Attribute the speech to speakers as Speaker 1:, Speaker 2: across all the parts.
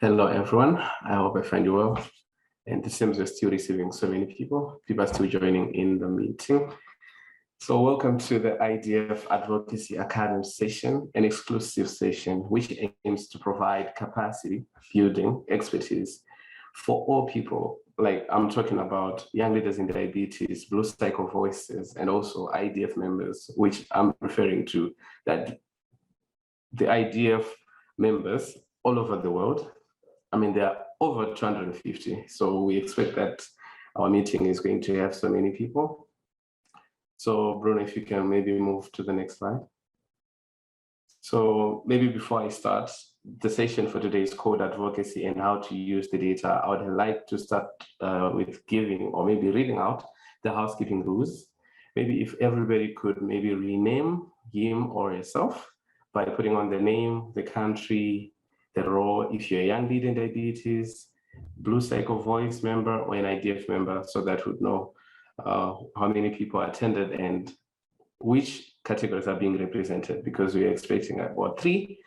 Speaker 1: Hello, everyone. I hope I find you well. And it seems we're still receiving so many people. People are still joining in the meeting. So welcome to the IDF Advocacy Academy session, an exclusive session which aims to provide capacity building expertise for all people. Like I'm talking about young leaders in diabetes, Blue Cycle Voices, and also IDF members, which I'm referring to that the IDF members all over the world. I mean, there are over 250. So we expect that our meeting is going to have so many people. So Bruno, if you can maybe move to the next slide. So maybe before I start, the session for today is called Advocacy and How to Use the Data. I would like to start with giving or maybe reading out the housekeeping rules. Maybe if everybody could maybe rename him or herself by putting on the name, the country, the role, if you're a young leader in diabetes, Blue Cycle Voice member, or an IDF member, so that would know how many people attended and which categories are being represented, because we are expecting about 3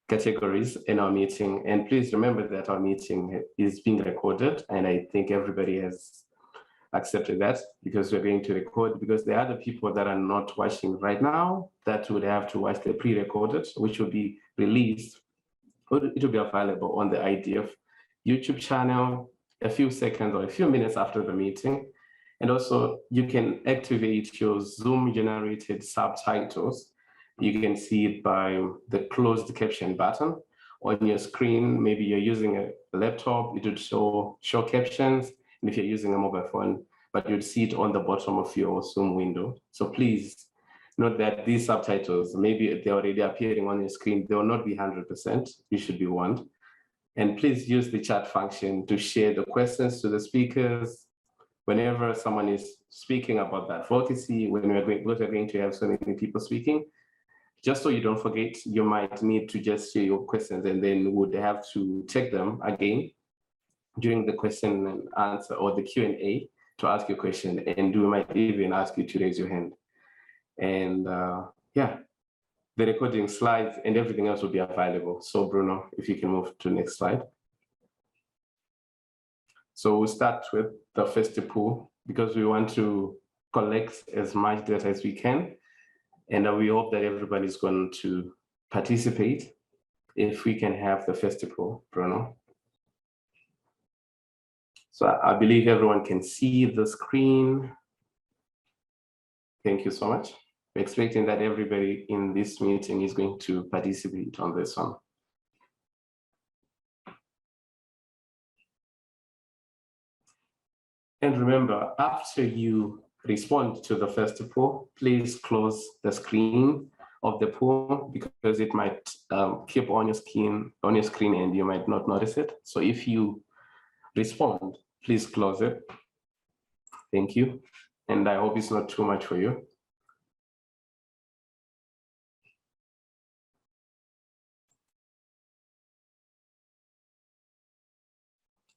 Speaker 1: categories in our meeting. And please remember that our meeting is being recorded, and I think everybody has accepted that, because we're going to record, because there are other people that are not watching right now that would have to watch the pre-recorded, which will be released. It will be available on the IDF YouTube channel a few seconds or a few minutes after the meeting. And also you can activate your Zoom generated subtitles. You can see it by the closed caption button on your screen. Maybe you're using a laptop, it would show captions. And if you're using a mobile phone, but you'd see it on the bottom of your Zoom window. So please note that these subtitles, maybe they're already appearing on your screen, they will not be 100%, you should be warned. And please use the chat function to share the questions to the speakers. Whenever someone is speaking about that advocacy, when we're going to have so many people speaking, just so you don't forget, you might need to just share your questions, and then would have to check them again during the question and answer or the Q&A to ask your question, and we might even ask you to raise your hand. And yeah, the recording slides and everything else will be available. So Bruno, if you can move to the next slide. So we'll start with the first pool, because we want to collect as much data as we can. And we hope that everybody's going to participate. If we can have the first pool, Bruno. So I believe everyone can see the screen. Thank you so much. We're expecting that everybody in this meeting is going to participate on this one. And remember, after you respond to the first poll, please close the screen of the poll, because it might keep on your screen and you might not notice it. So if you respond, please close it. Thank you. And I hope it's not too much for you.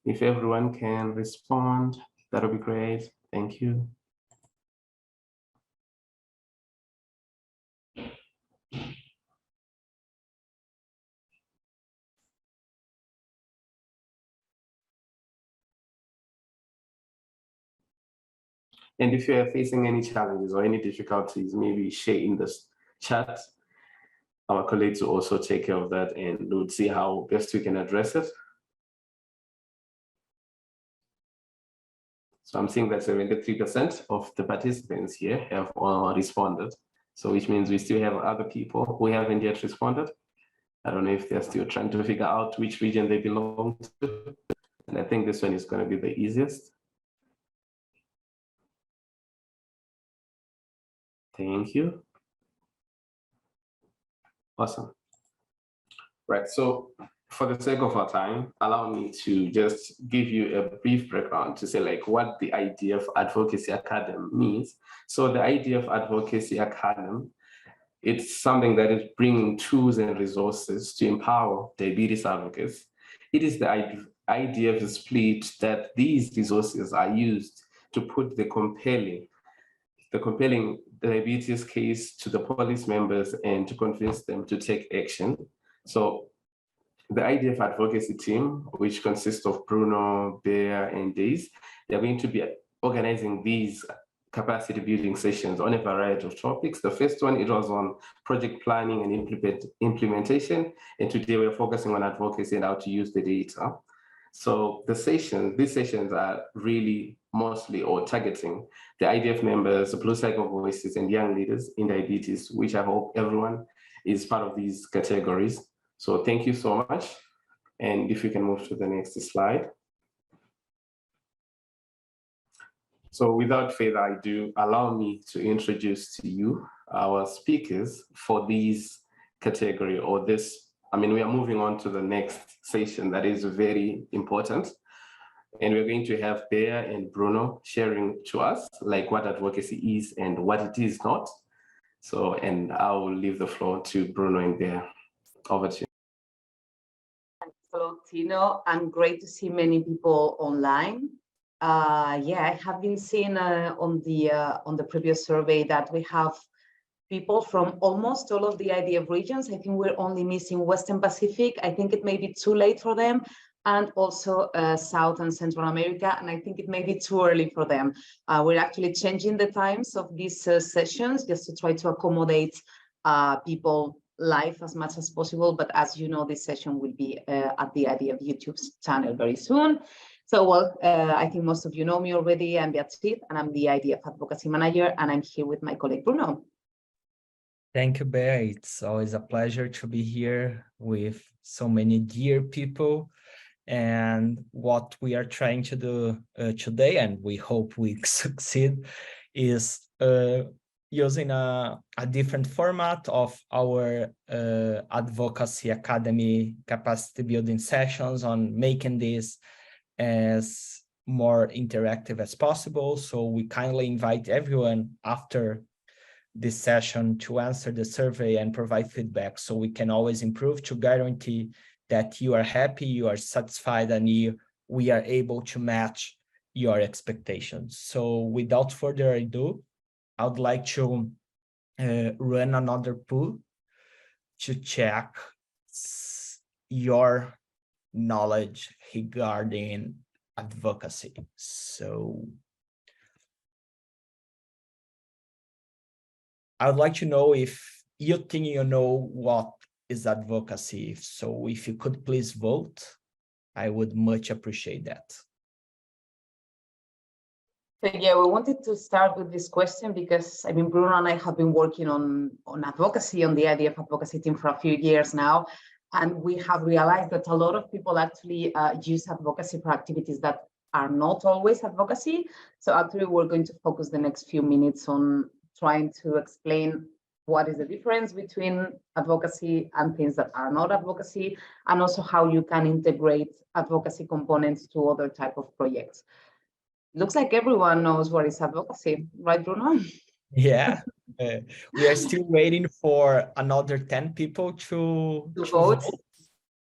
Speaker 1: If everyone can respond, that'll be great. Thank you. And if you are facing any challenges or any difficulties, maybe share in this chat. Our colleagues will also take care of that, and we'll see how best we can address it. So I'm seeing that 73% of the participants here have responded. So which means we still have other people who haven't yet responded. I don't know if they're still trying to figure out which region they belong to. And I think this one is going to be the easiest. Thank you. Awesome. Right, so for the sake of our time, allow me to just give you a brief background to say like what the IDF Advocacy Academy means. So the IDF Advocacy Academy, it's something that is bringing tools and resources to empower diabetes advocates. It is the IDF split that these resources are used to put the compelling diabetes case to the police members and to convince them to take action. So the IDF advocacy team, which consists of Bruno, Bear, and Days, they're going to be organizing these capacity building sessions on a variety of topics. The first one, it was on project planning and implementation. And today we're focusing on advocacy and how to use the data. So these sessions are really mostly or targeting the IDF members, Blue Cycle Voices, and young leaders in diabetes, which I hope everyone is part of these categories. So thank you so much. And if we can move to the next slide. So without further ado, allow me to introduce to you our speakers for these category or this. I mean, we are moving on to the next session that is very important. And we're going to have Bear and Bruno sharing to us like what advocacy is and what it is not. So, and I will leave the floor to Bruno and Bear. Over to you.
Speaker 2: Hello, Tino, and great to see many people online. Yeah, I have been seeing on the previous survey that we have people from almost all of the IDF regions. I think we're only missing Western Pacific. I think it may be too late for them, and also South and Central America, and I think it may be too early for them. We're actually changing the times of these sessions just to try to accommodate people live as much as possible, but as you know, this session will be at the IDF YouTube channel very soon. So, well, I think most of you know me already. I'm Beatriz, and I'm the IDF Advocacy Manager, and I'm here with my colleague Bruno.
Speaker 3: Thank you, Bear. It's always a pleasure to be here with so many dear people. And what we are trying to do today, and we hope we succeed, is using a different format of our Advocacy Academy capacity building sessions on making this as more interactive as possible. So we kindly invite everyone after this session to answer the survey and provide feedback so we can always improve to guarantee that you are happy, you are satisfied, and we are able to match your expectations. So without further ado, I would like to run another poll to check your knowledge regarding advocacy. So I would like to know if you think you know what is advocacy. So if you could please vote, I would much appreciate that.
Speaker 2: So yeah, we wanted to start with this question because, I mean, Bruno and I have been working on advocacy on the IDF advocacy team for a few years now, and we have realized that a lot of people actually use advocacy for activities that are not always advocacy. So actually, we're going to focus the next few minutes on trying to explain what is the difference between advocacy and things that are not advocacy, and also how you can integrate advocacy components to other type of projects. Looks like everyone knows what is advocacy, right, Bruno?
Speaker 3: Yeah, we are still waiting for another 10 people to vote.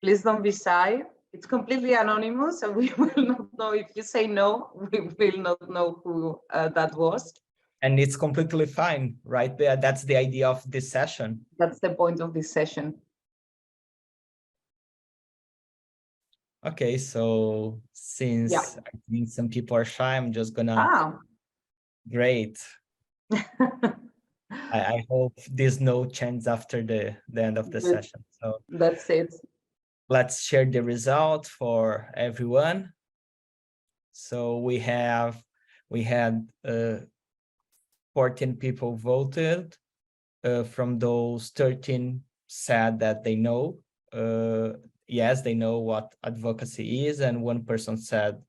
Speaker 2: Please don't be shy. It's completely anonymous, so we will not know. If you say no, we will not know who that was.
Speaker 3: And it's completely fine, right? That's the idea of this session.
Speaker 2: That's the point of this session.
Speaker 3: Okay, so since I think some people are shy, I'm just gonna... Great. I hope there's no change after the end of the session. So
Speaker 2: that's it.
Speaker 3: Let's share the result for everyone. So we had 14 people voted. From those, 13 said that they know. Yes, they know what advocacy is, and one person said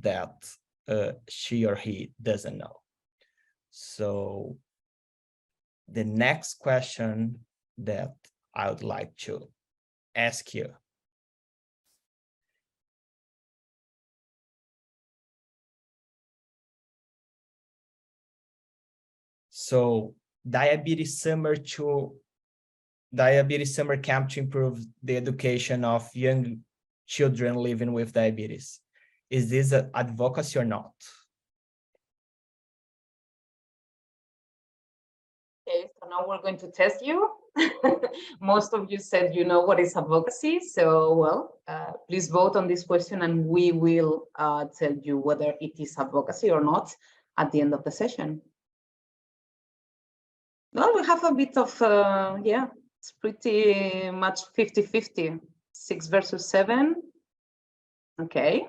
Speaker 3: that she or he doesn't know. So the next question that I would like to ask you. So diabetes summer camp to improve the education of young children living with diabetes. Is this advocacy or not?
Speaker 2: Okay, so now we're going to test you. Most of you said you know what is advocacy. So, well, please vote on this question and we will tell you whether it is advocacy or not at the end of the session. Well, we have a bit of, yeah, it's pretty much 50-50, 6 versus 7. Okay.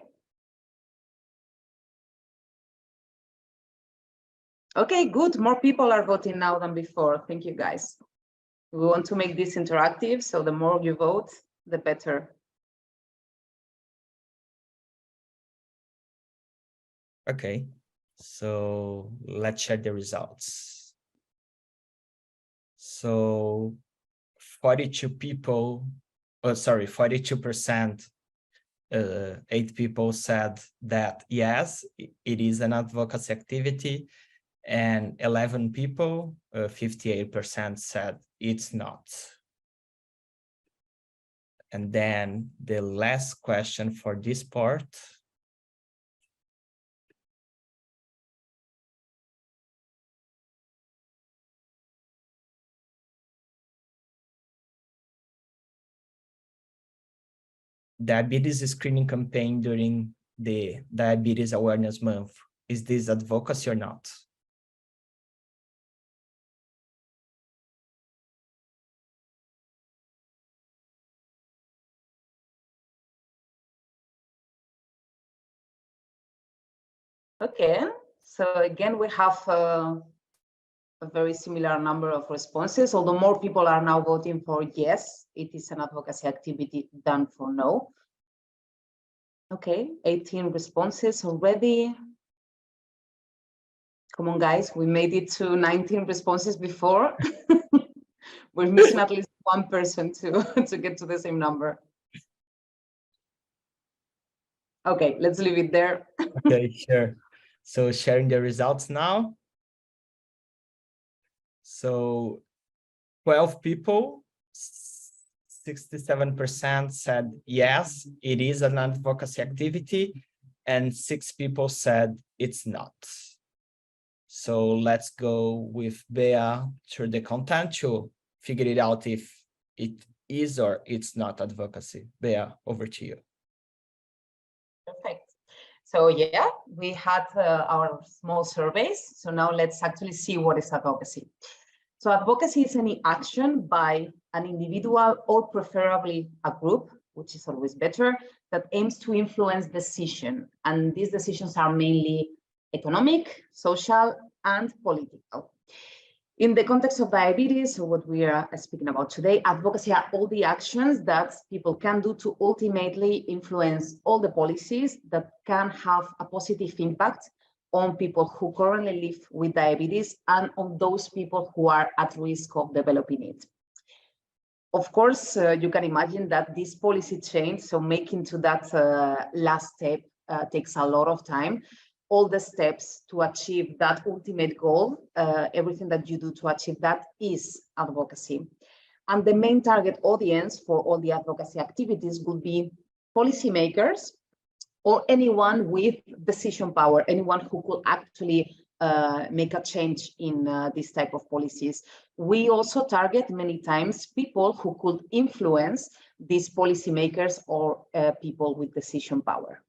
Speaker 2: Okay, good. More people are voting now than before. Thank you, guys. We want to make this interactive, so the more you vote, the better.
Speaker 3: Okay, so let's share the results. So 42 people, 42%, 8 people said that yes, it is an advocacy activity, and 11 people, 58% said it's not. And then the last question for this part. Diabetes screening campaign during the Diabetes Awareness Month. Is this advocacy or not?
Speaker 2: Okay, so again, we have a very similar number of responses, although more people are now voting for yes, it is an advocacy activity than for no. Okay, 18 responses already. Come on, guys, we made it to 19 responses before. We're missing at least one person to get to the same number. Okay, let's leave it there.
Speaker 3: Okay, sure. So sharing the results now. So 12 people, 67% said yes, it is an advocacy activity, and 6 people said it's not. So let's go with Bea through the content to figure it out if it is or it's not advocacy. Bea, over to you.
Speaker 2: Perfect. So yeah, we had our small surveys. So now let's actually see what is advocacy. So advocacy is any action by an individual or preferably a group, which is always better, that aims to influence decision. And these decisions are mainly economic, social, and political. In the context of diabetes, so what we are speaking about today, advocacy are all the actions that people can do to ultimately influence all the policies that can have a positive impact on people who currently live with diabetes and on those people who are at risk of developing it. Of course, you can imagine that this policy change, so making to that last step takes a lot of time. All the steps to achieve that ultimate goal, everything that you do to achieve that is advocacy. And the main target audience for all the advocacy activities will be policymakers or anyone with decision power, anyone who could actually make a change in this type of policies. We also target many times people who could influence these policymakers or people with decision power.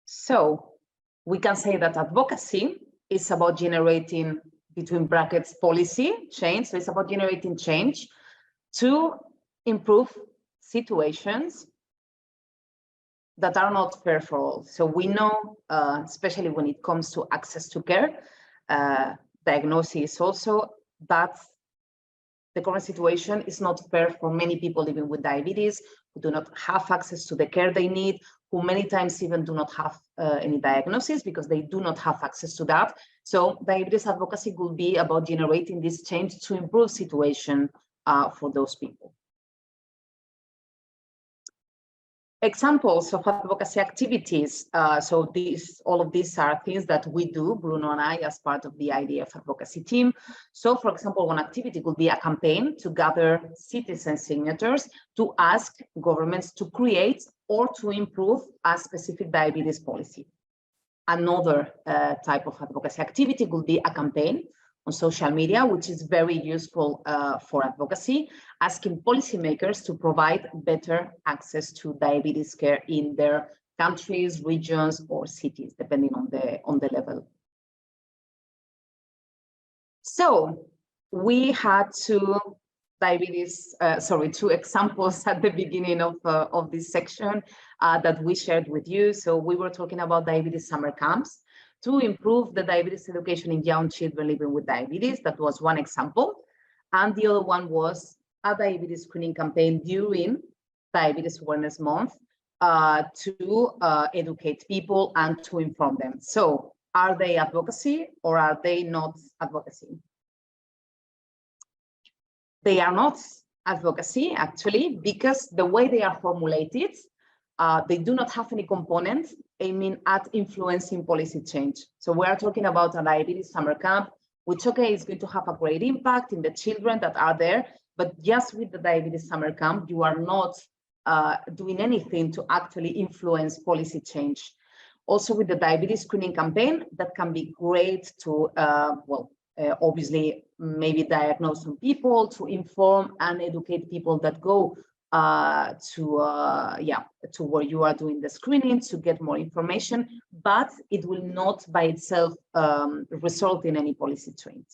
Speaker 2: So we can say that advocacy is about generating, between brackets, policy change. So it's about generating change to improve situations that are not fair for all. So we know, especially when it comes to access to care, diagnosis also, that the current situation is not fair for many people living with diabetes, who do not have access to the care they need, who many times even do not have any diagnosis because they do not have access to that. So diabetes advocacy will be about generating this change to improve situation for those people. Examples of advocacy activities. So all of these are things that we do, Bruno and I, as part of the IDF advocacy team. So for example, one activity could be a campaign to gather citizen signatures to ask governments to create or to improve a specific diabetes policy. Another type of advocacy activity could be a campaign on social media, which is very useful for advocacy, asking policymakers to provide better access to diabetes care in their countries, regions, or cities, depending on the level. So we had two examples at the beginning of this section that we shared with you. So we were talking about diabetes summer camps to improve the diabetes education in young children living with diabetes. That was one example. And the other one was a diabetes screening campaign during Diabetes Awareness Month to educate people and to inform them. So are they advocacy or are they not advocacy? They are not advocacy, actually, because the way they are formulated, they do not have any component aiming at influencing policy change. So we are talking about a diabetes summer camp, which, okay, is going to have a great impact in the children that are there, but just with the diabetes summer camp, you are not doing anything to actually influence policy change. Also with the diabetes screening campaign, that can be great to, obviously, maybe diagnose some people, to inform and educate people that go to where you are doing the screening to get more information, but it will not by itself result in any policy change.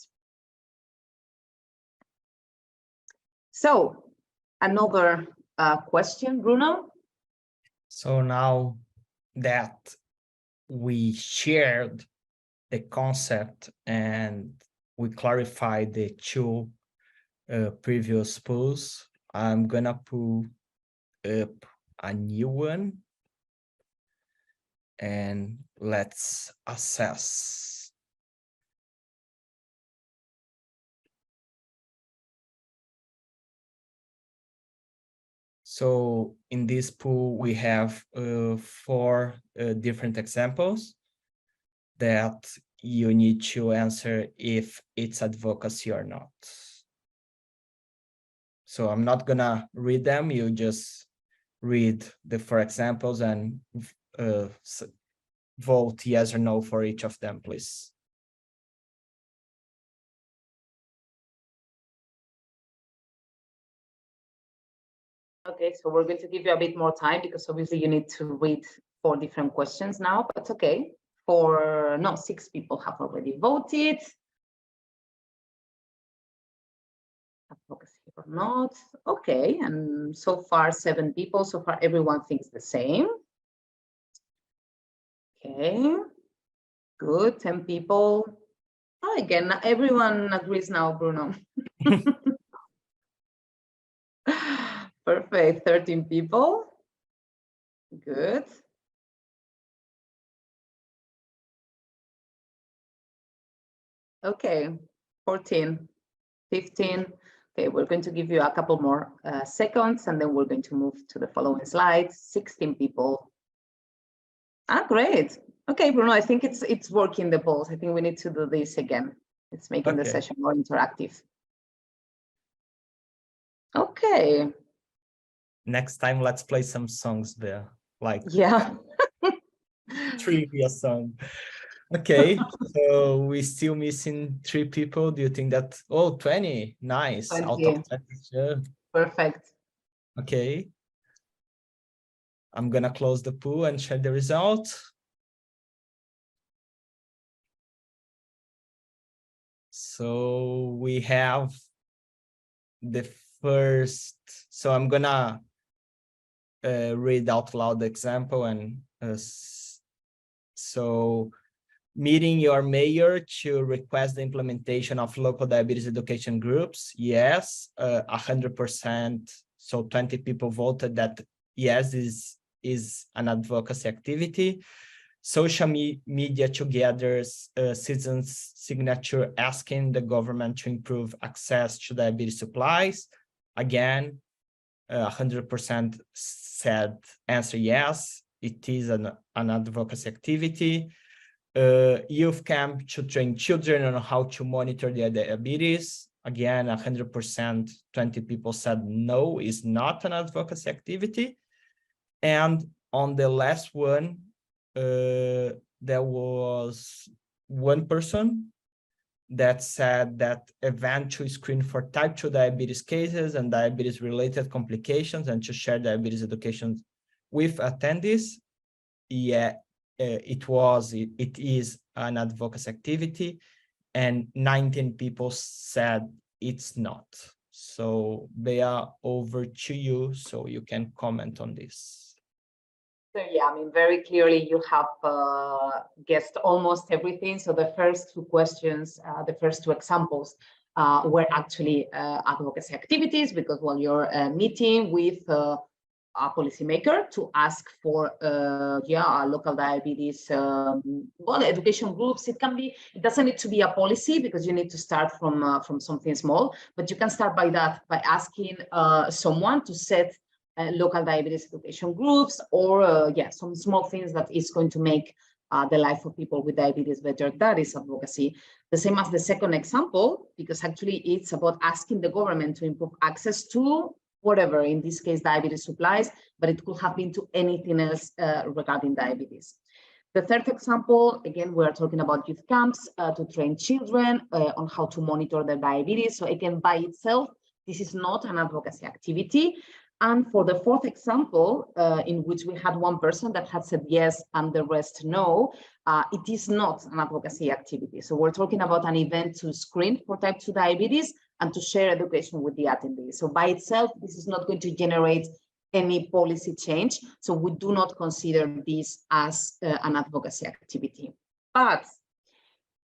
Speaker 2: So another question, Bruno?
Speaker 3: So now that we shared the concept and we clarified the two previous polls, I'm gonna pull up a new one and let's assess. So in this pool, we have 4 different examples that you need to answer if it's advocacy or not. So I'm not gonna read them, you just read the 4 examples and vote yes or no for each of them, please.
Speaker 2: Okay, so we're going to give you a bit more time because obviously you need to read 4 different questions now, but okay. 6 people have already voted. Advocacy or not. Okay, and so far 7 people. So far everyone thinks the same. Okay, good. 10 people. Oh, again, everyone agrees now, Bruno. Perfect. 13 people. Good. Okay, 14, 15. Okay, we're going to give you a couple more seconds and then we're going to move to the following slides. 16 people. Ah, great. Okay, Bruno, I think it's working, the polls. I think we need to do this again. It's making the session more interactive. Okay.
Speaker 3: Next time, let's play some songs there, like trivia song. Okay, so we're still missing 3 people. Do you think that, 20, nice,
Speaker 2: 20.
Speaker 3: Out of 20, sure.
Speaker 2: Perfect.
Speaker 3: Okay. I'm gonna close the pool and share the result. So we have the first, so I'm gonna read out loud the example and so meeting your mayor to request the implementation of local diabetes education groups. Yes, 100%. So 20 people voted that yes, this is an advocacy activity. Social media together citizens' signature asking the government to improve access to diabetes supplies. Again, 100% said answer yes, it is an advocacy activity. Youth camp to train children on how to monitor their diabetes. Again, 100%, 20 people said no, is not an advocacy activity. And on the last one, there was one person that said that event to screen for type 2 diabetes cases and diabetes-related complications and to share diabetes education with attendees. Yeah, it is an advocacy activity, and 19 people said it's not. So Bea, over to you, so you can comment on this.
Speaker 2: So yeah, I mean, very clearly you have guessed almost everything. So the first two questions, the first two examples were actually advocacy activities, because while you're meeting with a policymaker to ask for local diabetes education groups. It doesn't need to be a policy, because you need to start from something small, but you can start by asking someone to set local diabetes education groups, or some small things that is going to make the life of people with diabetes better. That is advocacy. The same as the second example, because actually it's about asking the government to improve access to whatever, in this case, diabetes supplies, but it could have been to anything else regarding diabetes. The third example, again, we're talking about youth camps to train children on how to monitor their diabetes. So again, by itself, this is not an advocacy activity. And for the fourth example, in which we had one person that had said yes and the rest no, it is not an advocacy activity. So we're talking about an event to screen for type 2 diabetes and to share education with the attendees. So by itself, this is not going to generate any policy change. So we do not consider this as an advocacy activity. But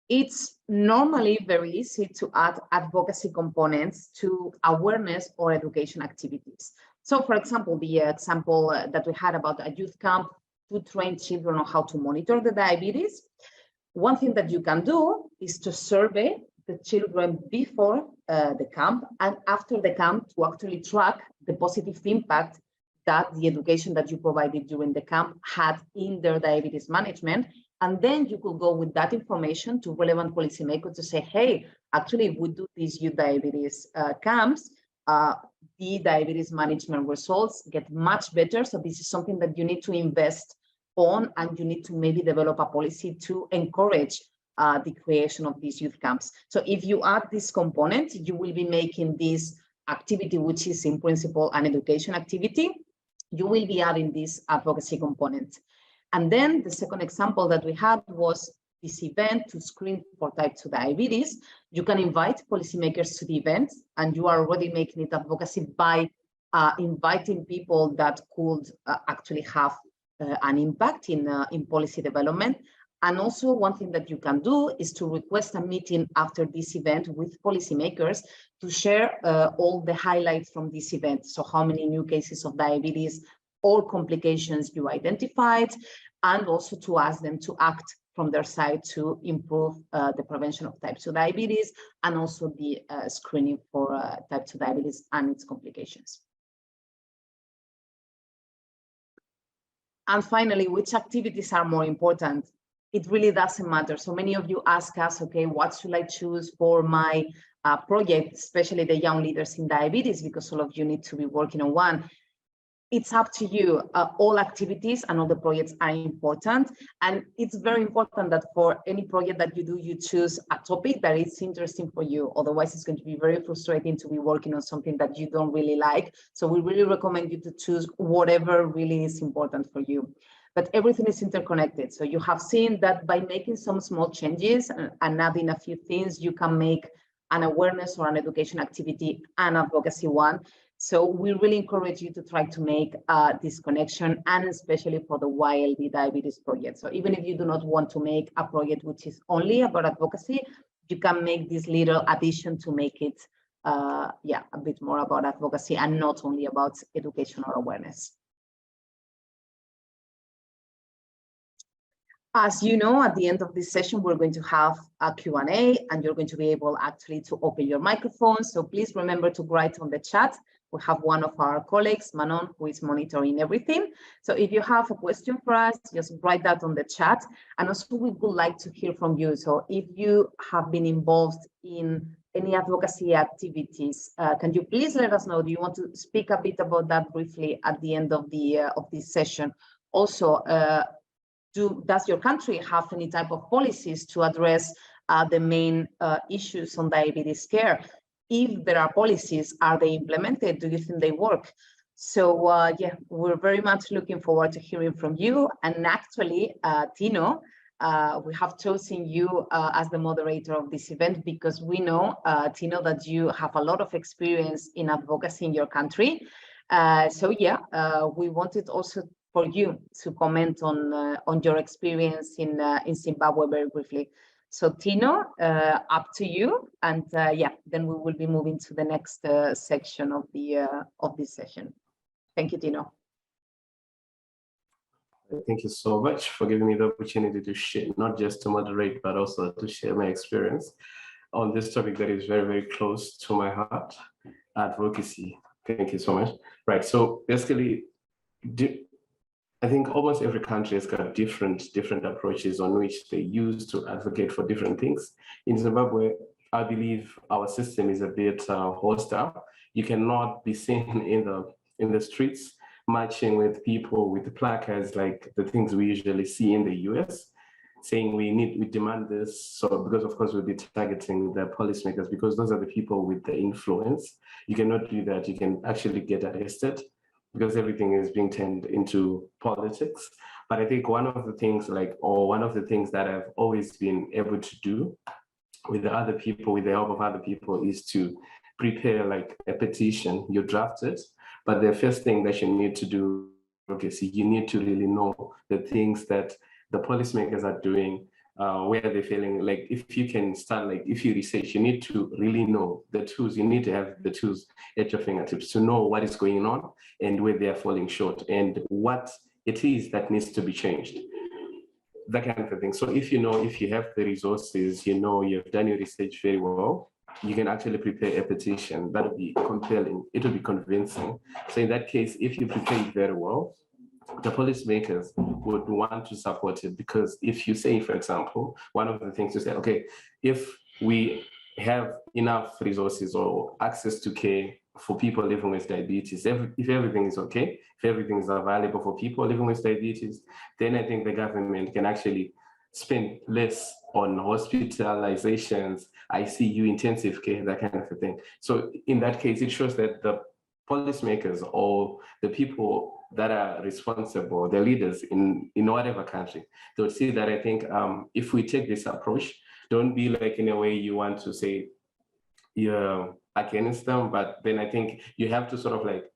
Speaker 2: it's normally very easy to add advocacy components to awareness or education activities. So for example, the example that we had about a youth camp to train children on how to monitor the diabetes. One thing that you can do is to survey the children before the camp and after the camp to actually track the positive impact that the education that you provided during the camp had in their diabetes management. And then you could go with that information to relevant policymakers to say, hey, actually, if we do these youth diabetes camps, the diabetes management results get much better. So this is something that you need to invest on, and you need to maybe develop a policy to encourage the creation of these youth camps. So if you add this component, you will be making this activity, which is in principle an education activity, you will be adding this advocacy component. And then the second example that we had was this event to screen for type 2 diabetes. You can invite policymakers to the event, and you are already making it advocacy by inviting people that could actually have an impact in policy development. And also one thing that you can do is to request a meeting after this event with policymakers to share all the highlights from this event. So how many new cases of diabetes or complications you identified, and also to ask them to act from their side to improve the prevention of type 2 diabetes and also the screening for type 2 diabetes and its complications. And finally, which activities are more important? It really doesn't matter. So many of you ask us, okay, what should I choose for my project, especially the young leaders in diabetes, because all of you need to be working on one. It's up to you. All activities and all the projects are important. And it's very important that for any project that you do, you choose a topic that is interesting for you. Otherwise, it's going to be very frustrating to be working on something that you don't really like. So we really recommend you to choose whatever really is important for you. But everything is interconnected. So you have seen that by making some small changes and adding a few things, you can make an awareness or an education activity an advocacy one. So we really encourage you to try to make this connection, and especially for the YLD diabetes project. So even if you do not want to make a project which is only about advocacy, you can make this little addition to make it a bit more about advocacy and not only about education or awareness. As you know, at the end of this session, we're going to have a Q&A, and you're going to be able actually to open your microphone. So please remember to write on the chat. We have one of our colleagues, Manon, who is monitoring everything. So if you have a question for us, just write that on the chat. And also we would like to hear from you. So if you have been involved in any advocacy activities, can you please let us know? Do you want to speak a bit about that briefly at the end of this session? Also, does your country have any type of policies to address are the main issues on diabetes care? If there are policies, are they implemented? Do you think they work? So yeah, we're very much looking forward to hearing from you. And actually, Tino, we have chosen you as the moderator of this event because we know, Tino, that you have a lot of experience in advocacy in your country. So yeah, we wanted also for you to comment on your experience in Zimbabwe very briefly. So Tino, up to you, and yeah, then we will be moving to the next section of this session. Thank you, Tino.
Speaker 1: Thank you so much for giving me the opportunity to share, not just to moderate, but also to share my experience on this topic that is very, very close to my heart, advocacy. Thank you so much. Right, so basically, I think almost every country has got different approaches on which they use to advocate for different things. In Zimbabwe, I believe our system is a bit hostile. You cannot be seen in the streets marching with people with placards like the things we usually see in the US, saying we demand this. So because of course we'll be targeting the policymakers because those are the people with the influence. You cannot do that. You can actually get arrested because everything is being turned into politics. But I think one of the things that I've always been able to do with the other people, with the help of other people, is to prepare like a petition. You draft it, but the first thing that you need to do, you need to really know the things that the policymakers are doing, where they're failing. Like if you can start, like if you research, you need to really know the tools. You need to have the tools at your fingertips to know what is going on and where they are falling short and what it is that needs to be changed. That kind of a thing. So if you have the resources, you've done your research very well, you can actually prepare a petition that will be compelling, it will be convincing. So in that case, if you prepare it very well, the policymakers would want to support it because if you say, for example, one of the things to say, okay, if we have enough resources or access to care for people living with diabetes, if everything is okay, if everything is available for people living with diabetes, then I think the government can actually spend less on hospitalizations, ICU, intensive care, that kind of a thing. So in that case, it shows that the policymakers or the people that are responsible, the leaders in whatever country, they'll see that I think if we take this approach, don't be like in a way you want to say you're against them, but then I think you have to sort of like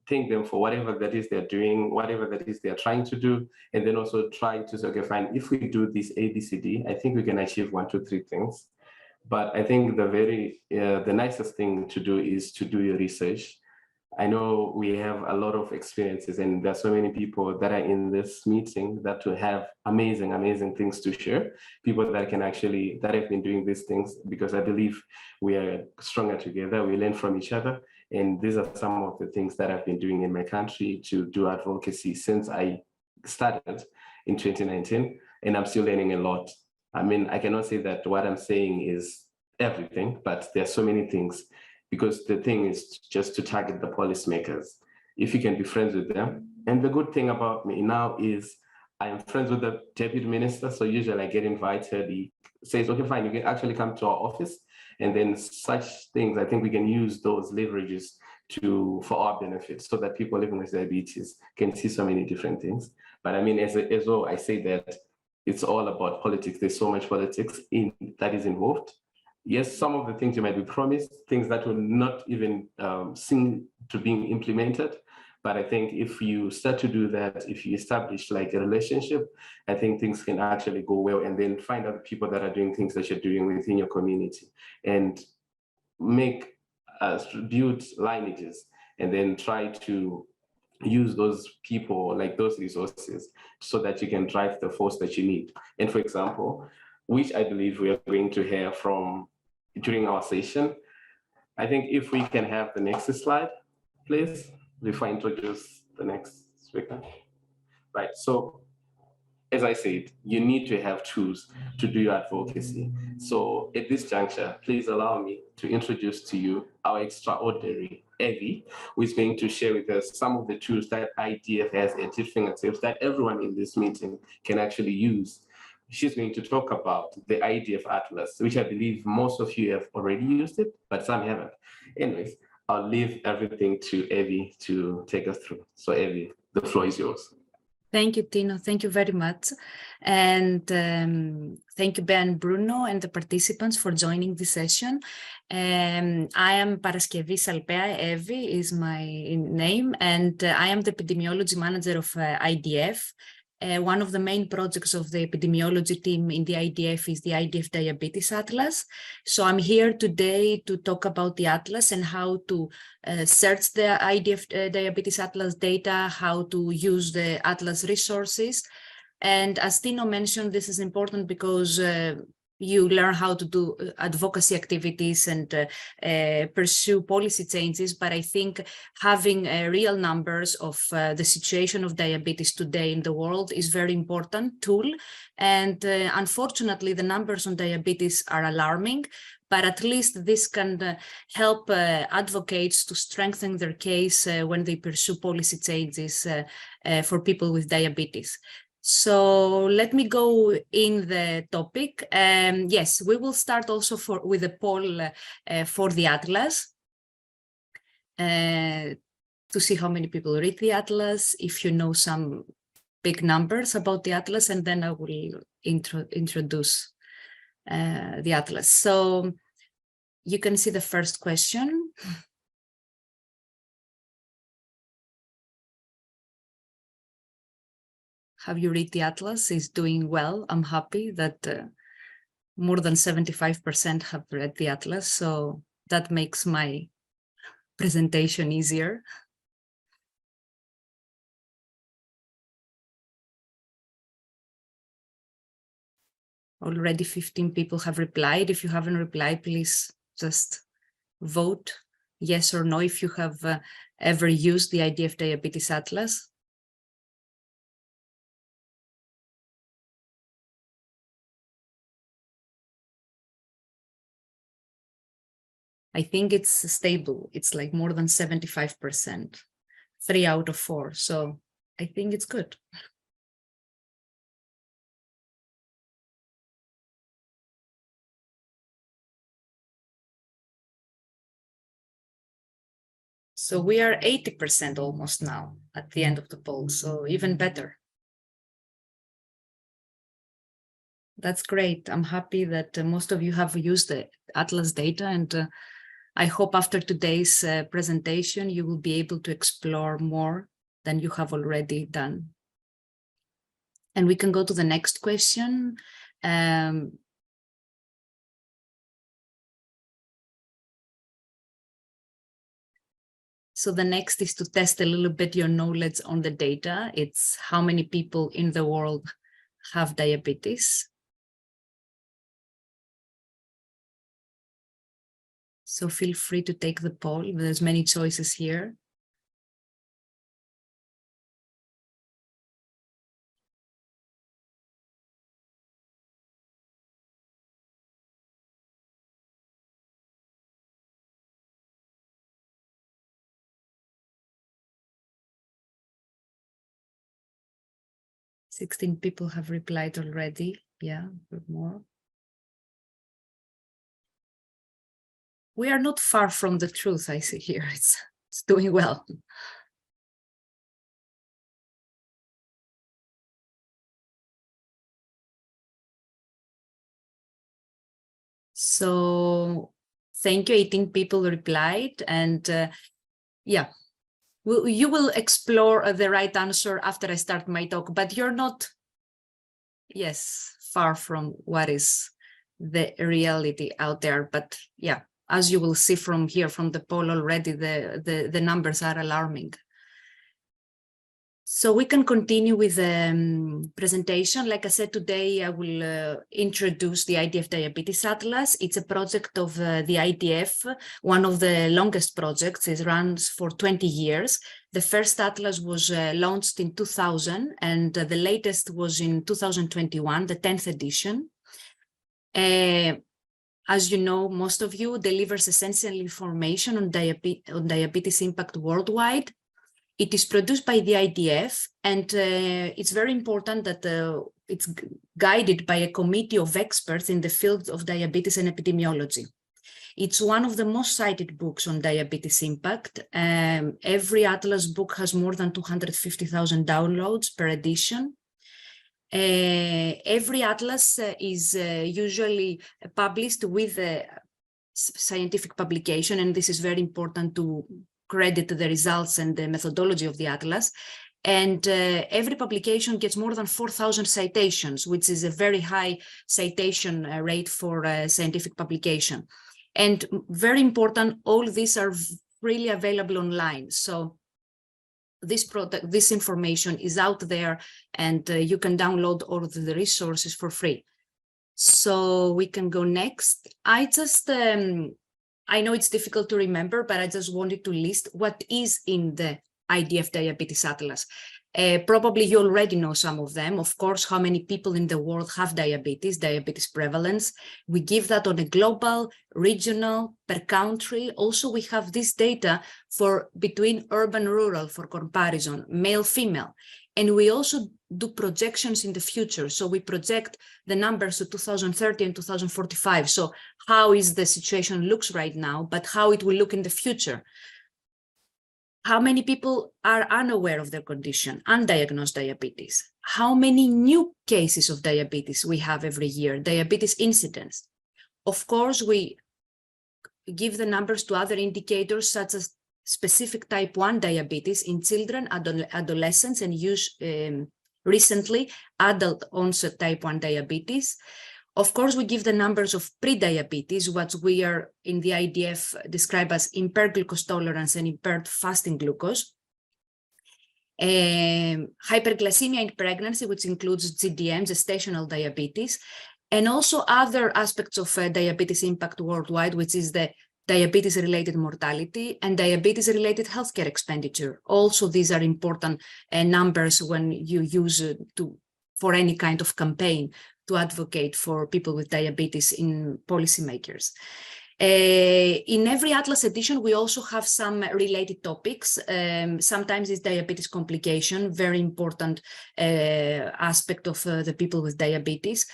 Speaker 1: thank them for whatever that is they're doing, whatever that is they're trying to do, and then also try to say, okay, fine, if we do this ABCD, I think we can achieve 1, 2, 3 things. But I think the nicest thing to do is to do your research. I know we have a lot of experiences and there's so many people that are in this meeting that will have amazing, amazing things to share. People that have been doing these things, because I believe we are stronger together, we learn from each other. And these are some of the things that I've been doing in my country to do advocacy since I started in 2019, and I'm still learning a lot. I mean, I cannot say that what I'm saying is everything, but there are so many things, because the thing is just to target the policymakers. If you can be friends with them. And the good thing about me now is I am friends with the deputy minister. So usually I get invited, he says, okay, fine, you can actually come to our office. And then such things, I think we can use those leverages for our benefit so that people living with diabetes can see so many different things. But I mean, as well, I say that it's all about politics. There's so much politics that is involved. Yes, some of the things you might be promised, things that will not even seem to being implemented. But I think if you start to do that, if you establish like a relationship, I think things can actually go well, and then find out people that are doing things that you're doing within your community and build lineages, and then try to use those people, like those resources, so that you can drive the force that you need. And for example, which I believe we are going to hear from during our session, I think if we can have the next slide, please, before I introduce the next speaker. Right, so as I said, you need to have tools to do your advocacy. So at this juncture, please allow me to introduce to you our extraordinary Evie, who is going to share with us some of the tools that IDF has at its fingertips that everyone in this meeting can actually use she's going to talk about the IDF Atlas, which I believe most of you have already used it, but some haven't. Anyways, I'll leave everything to Evie to take us through. So Evie, the floor is yours.
Speaker 4: Thank you, Tino. Thank you very much. And thank you, Ben, Bruno, and the participants for joining this session. I am Paraskevi Salpea, Evie is my name, and I am the epidemiology manager of IDF. One of the main projects of the epidemiology team in the IDF is the IDF Diabetes Atlas. So I'm here today to talk about the Atlas and how to search the IDF Diabetes Atlas data, how to use the Atlas resources. And as Tino mentioned, this is important because you learn how to do advocacy activities and pursue policy changes. But I think having real numbers of the situation of diabetes today in the world is very important tool. And unfortunately, the numbers on diabetes are alarming, but at least this can help advocates to strengthen their case when they pursue policy changes for people with diabetes. So let me go in the topic. Yes, we will start also with a poll for the Atlas to see how many people read the Atlas, if you know some big numbers about the Atlas, and then I will introduce the Atlas. So you can see the first question. Have you read the Atlas? It's doing well. I'm happy that more than 75% have read the Atlas, so that makes my presentation easier. Already 15 people have replied. If you haven't replied, please just vote yes or no if you have ever used the IDF Diabetes Atlas. I think it's stable. It's like more than 75%, 3 out of 4. So I think it's good. So we are 80% almost now at the end of the poll. So even better. That's great. I'm happy that most of you have used the Atlas data, and I hope after today's presentation, you will be able to explore more than you have already done. And we can go to the next question. So the next is to test a little bit your knowledge on the data. It's how many people in the world have diabetes. So feel free to take the poll. There's many choices here. "16 people have replied already." Yeah, more. We are not far from the truth, I see here. It's doing well. So thank you, 18 people replied. And yeah, you will explore the right answer after I start my talk, but you're not, yes, far from what is the reality out there. But yeah, as you will see from here, from the poll already, the numbers are alarming. So we can continue with the presentation. Like I said, today I will introduce the IDF Diabetes Atlas. It's a project of the IDF, one of the longest projects. It runs for 20 years. The first Atlas was launched in 2000, and the latest was in 2021, the 10th edition. As you know, most of you, delivers essential information on diabetes impact worldwide. It is produced by the IDF, and it's very important that it's guided by a committee of experts in the field of diabetes and epidemiology. It's one of the most cited books on diabetes impact. Every Atlas book has more than 250,000 downloads per edition. Every Atlas is usually published with a scientific publication, and this is very important to credit the results and the methodology of the Atlas. And every publication gets more than 4,000 citations, which is a very high citation rate for scientific publication. And very important, all these are freely available online. So this information is out there, and you can download all of the resources for free. So we can go next. I know it's difficult to remember, but I just wanted to list what is in the IDF Diabetes Atlas. Probably you already know some of them. Of course, how many people in the world have diabetes prevalence. We give that on a global, regional, per country. Also, we have this data for between urban, rural for comparison, male, female. And we also do projections in the future. So we project the numbers to 2030 and 2045. So how is the situation looks right now, but how it will look in the future. How many people are unaware of their condition, undiagnosed diabetes? How many new cases of diabetes we have every year, diabetes incidence? Of course, we give the numbers to other indicators such as specific type 1 diabetes in children, adolescents, and recently adult onset type 1 diabetes. Of course, we give the numbers of pre-diabetes, what we are in the IDF describe as impaired glucose tolerance and impaired fasting glucose. Hyperglycemia in pregnancy, which includes GDM, gestational diabetes, and also other aspects of diabetes impact worldwide, which is the diabetes-related mortality and diabetes-related healthcare expenditure. Also, these are important numbers when you use for any kind of campaign to advocate for people with diabetes in policymakers. In every Atlas edition, we also have some related topics. Sometimes it's diabetes complication, very important aspect of the people with diabetes.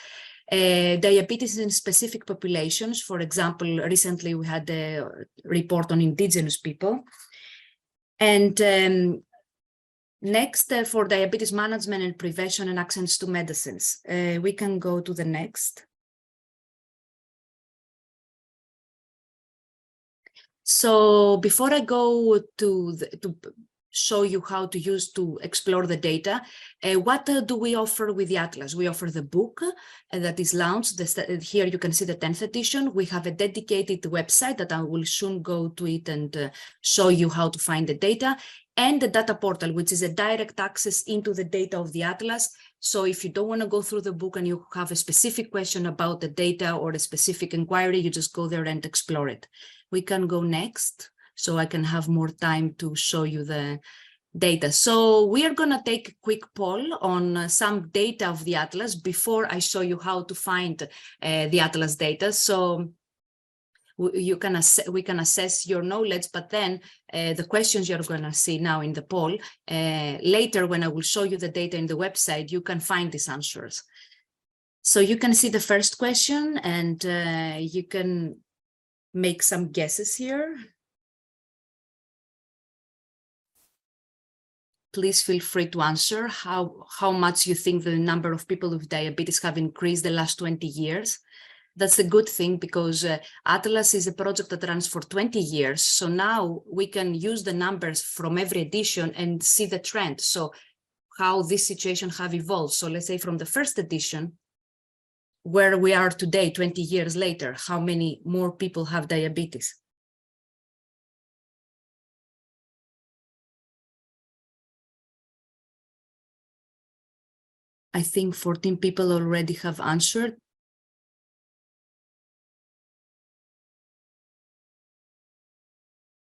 Speaker 4: Diabetes in specific populations. For example, recently we had a report on indigenous people. And next, for diabetes management and prevention and access to medicines. We can go to the next. So before I go to show you how to explore the data, what do we offer with the Atlas? We offer the book that is launched. Here you can see the 10th edition. We have a dedicated website that I will soon go to it and show you how to find the data, and the data portal, which is a direct access into the data of the Atlas. So if you don't want to go through the book and you have a specific question about the data or a specific inquiry, you just go there and explore it. We can go next, so I can have more time to show you the data. So we are going to take a quick poll on some data of the Atlas before I show you how to find the Atlas data. So we can assess your knowledge, but then the questions you're going to see now in the poll, later when I will show you the data in the website, you can find these answers. So you can see the first question, and you can make some guesses here. Please feel free to answer how much you think the number of people with diabetes have increased the last 20 years. That's a good thing, because Atlas is a project that runs for 20 years. So now we can use the numbers from every edition and see the trend. So how this situation have evolved. So let's say from the first edition, where we are today, 20 years later, how many more people have diabetes? I think 14 people already have answered.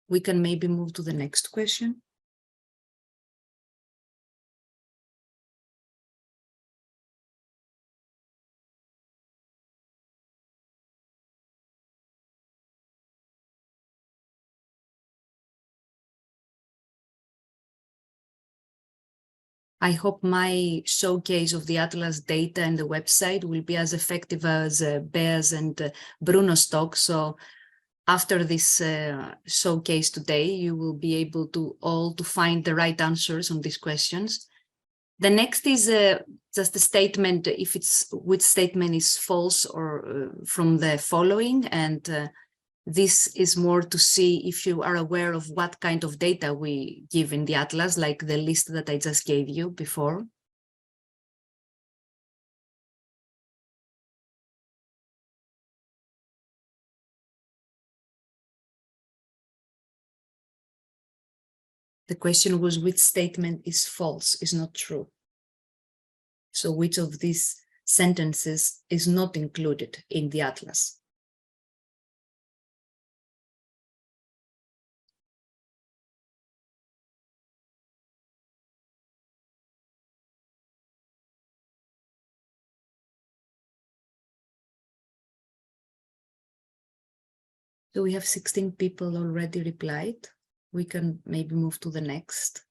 Speaker 4: We can maybe move to the next question. I hope my showcase of the Atlas data and the website will be as effective as Bea's and Bruno's talk. So after this showcase today, you will be able to all to find the right answers on these questions. The next is just a statement, if it's which statement is false or from the following, and this is more to see if you are aware of what kind of data we give in the Atlas, like the list that I just gave you before. The question was which statement is false, is not true. So which of these sentences is not included in the Atlas? So we have 16 people already replied. We can maybe move to the next.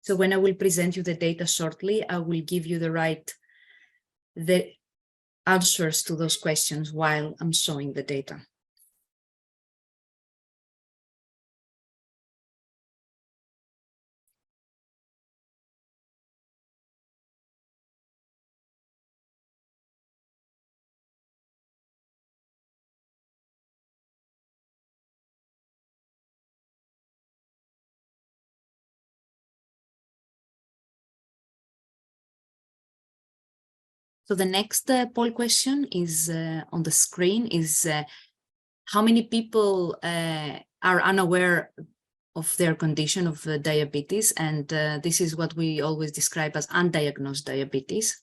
Speaker 4: So when I will present you the data shortly, I will give you the answers to those questions while I'm showing the data. So the next poll question is on the screen is how many people are unaware of their condition of diabetes, and this is what we always describe as undiagnosed diabetes.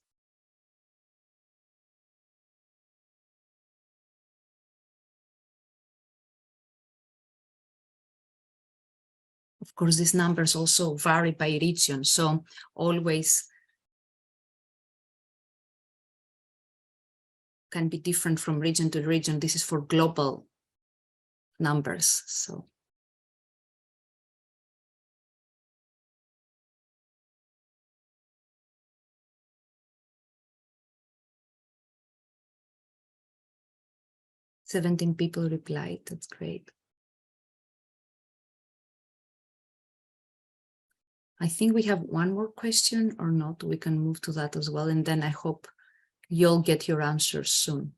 Speaker 4: Of course, these numbers also vary by region, so always can be different from region to region. This is for global numbers. So "17 people replied. That's great. I think we have one more question or not. We can move to that as well. And then I hope you'll get your answers soon.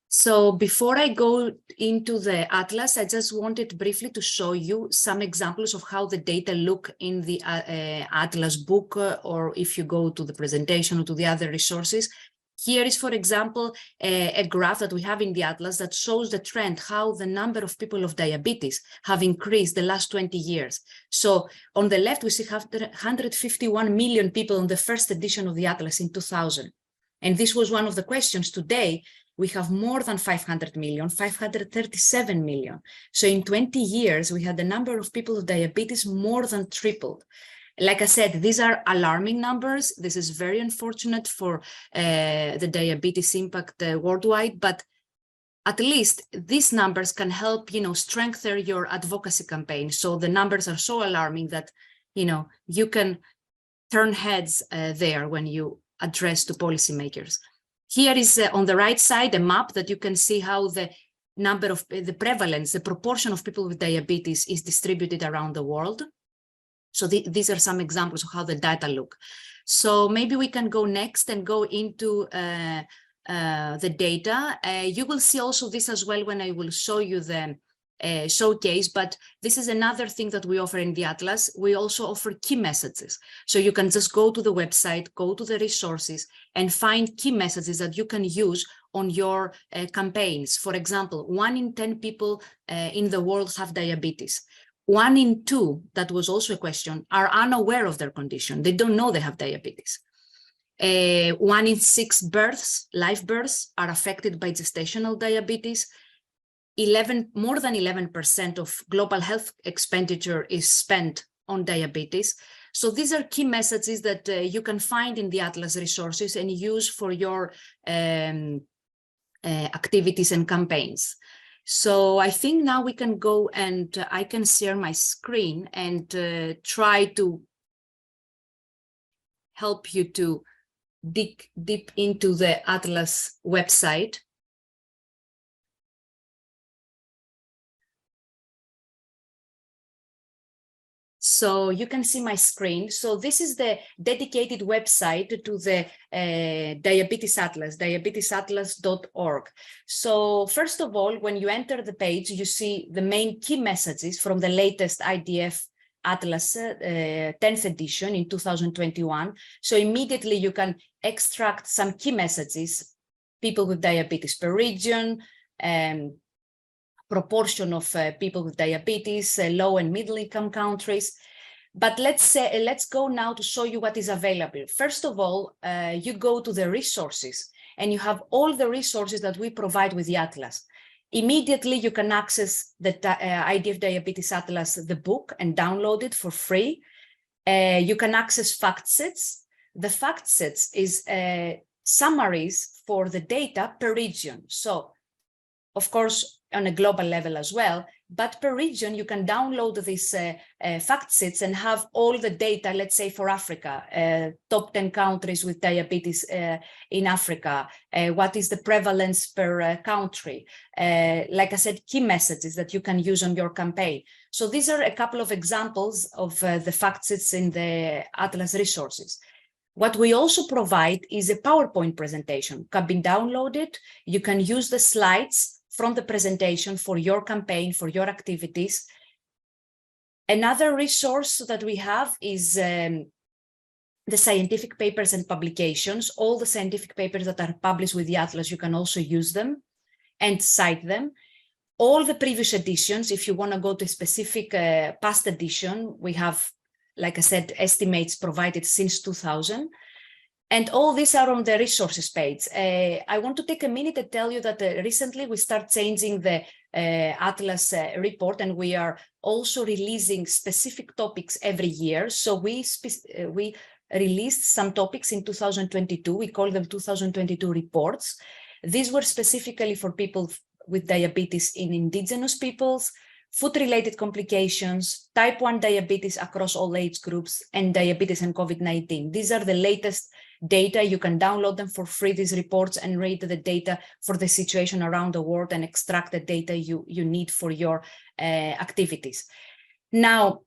Speaker 4: So before I go into the Atlas, I just wanted briefly to show you some examples of how the data look in the Atlas book, or if you go to the presentation or to the other resources. Here is, for example, a graph that we have in the Atlas that shows the trend, how the number of people of diabetes have increased the last 20 years. So on the left, we see 151 million people on the first edition of the Atlas in 2000. And this was one of the questions. Today, we have more than 500 million, 537 million. So in 20 years, we had the number of people with diabetes more than tripled. Like I said, these are alarming numbers. This is very unfortunate for the diabetes impact worldwide, but at least these numbers can help, strengthen your advocacy campaign. So the numbers are so alarming that, you can turn heads there when you address to policymakers. Here is on the right side a map that you can see how the number of the prevalence, the proportion of people with diabetes is distributed around the world. So these are some examples of how the data look. So maybe we can go next and go into the data. You will see also this as well when I will show you the showcase, but this is another thing that we offer in the Atlas. We also offer key messages. So you can just go to the website, go to the resources, and find key messages that you can use on your campaigns. For example, 1 in 10 people in the world have diabetes. 1 in 2, that was also a question, are unaware of their condition. They don't know they have diabetes. 1 in 6 births, live births, are affected by gestational diabetes. More than 11% of global health expenditure is spent on diabetes. So these are key messages that you can find in the Atlas resources and use for your activities and campaigns. So I think now we can go and I can share my screen and try to help you to dig deep into the Atlas website. So you can see my screen. So this is the dedicated website to the Diabetes Atlas, diabetesatlas.org. So first of all, when you enter the page, you see the main key messages from the latest IDF Atlas 10th edition in 2021. So immediately you can extract some key messages, people with diabetes per region, proportion of people with diabetes, low and middle income countries. But let's go now to show you what is available. First of all, you go to the resources and you have all the resources that we provide with the Atlas. Immediately, you can access the IDF Diabetes Atlas, the book, and download it for free. You can access fact sets. The fact sets is summaries for the data per region. So, of course, on a global level as well, but per region, you can download these fact sets and have all the data, let's say for Africa, top 10 countries with diabetes in Africa, what is the prevalence per country, like I said, key messages that you can use on your campaign. So these are a couple of examples of the fact sets in the Atlas resources. What we also provide is a PowerPoint presentation, can be downloaded. You can use the slides from the presentation for your campaign, for your activities. Another resource that we have is the scientific papers and publications. All the scientific papers that are published with the Atlas, you can also use them and cite them. All the previous editions, if you want to go to a specific past edition, we have, like I said, estimates provided since 2000. And all these are on the resources page. I want to take a minute to tell you that recently we start changing the Atlas report, and we are also releasing specific topics every year. So we released some topics in 2022. We call them 2022 reports. These were specifically for people with diabetes in indigenous peoples, food-related complications, type 1 diabetes across all age groups, and diabetes and COVID-19. These are the latest data. You can download them for free, these reports, and read the data for the situation around the world and extract the data you need for your activities. Now,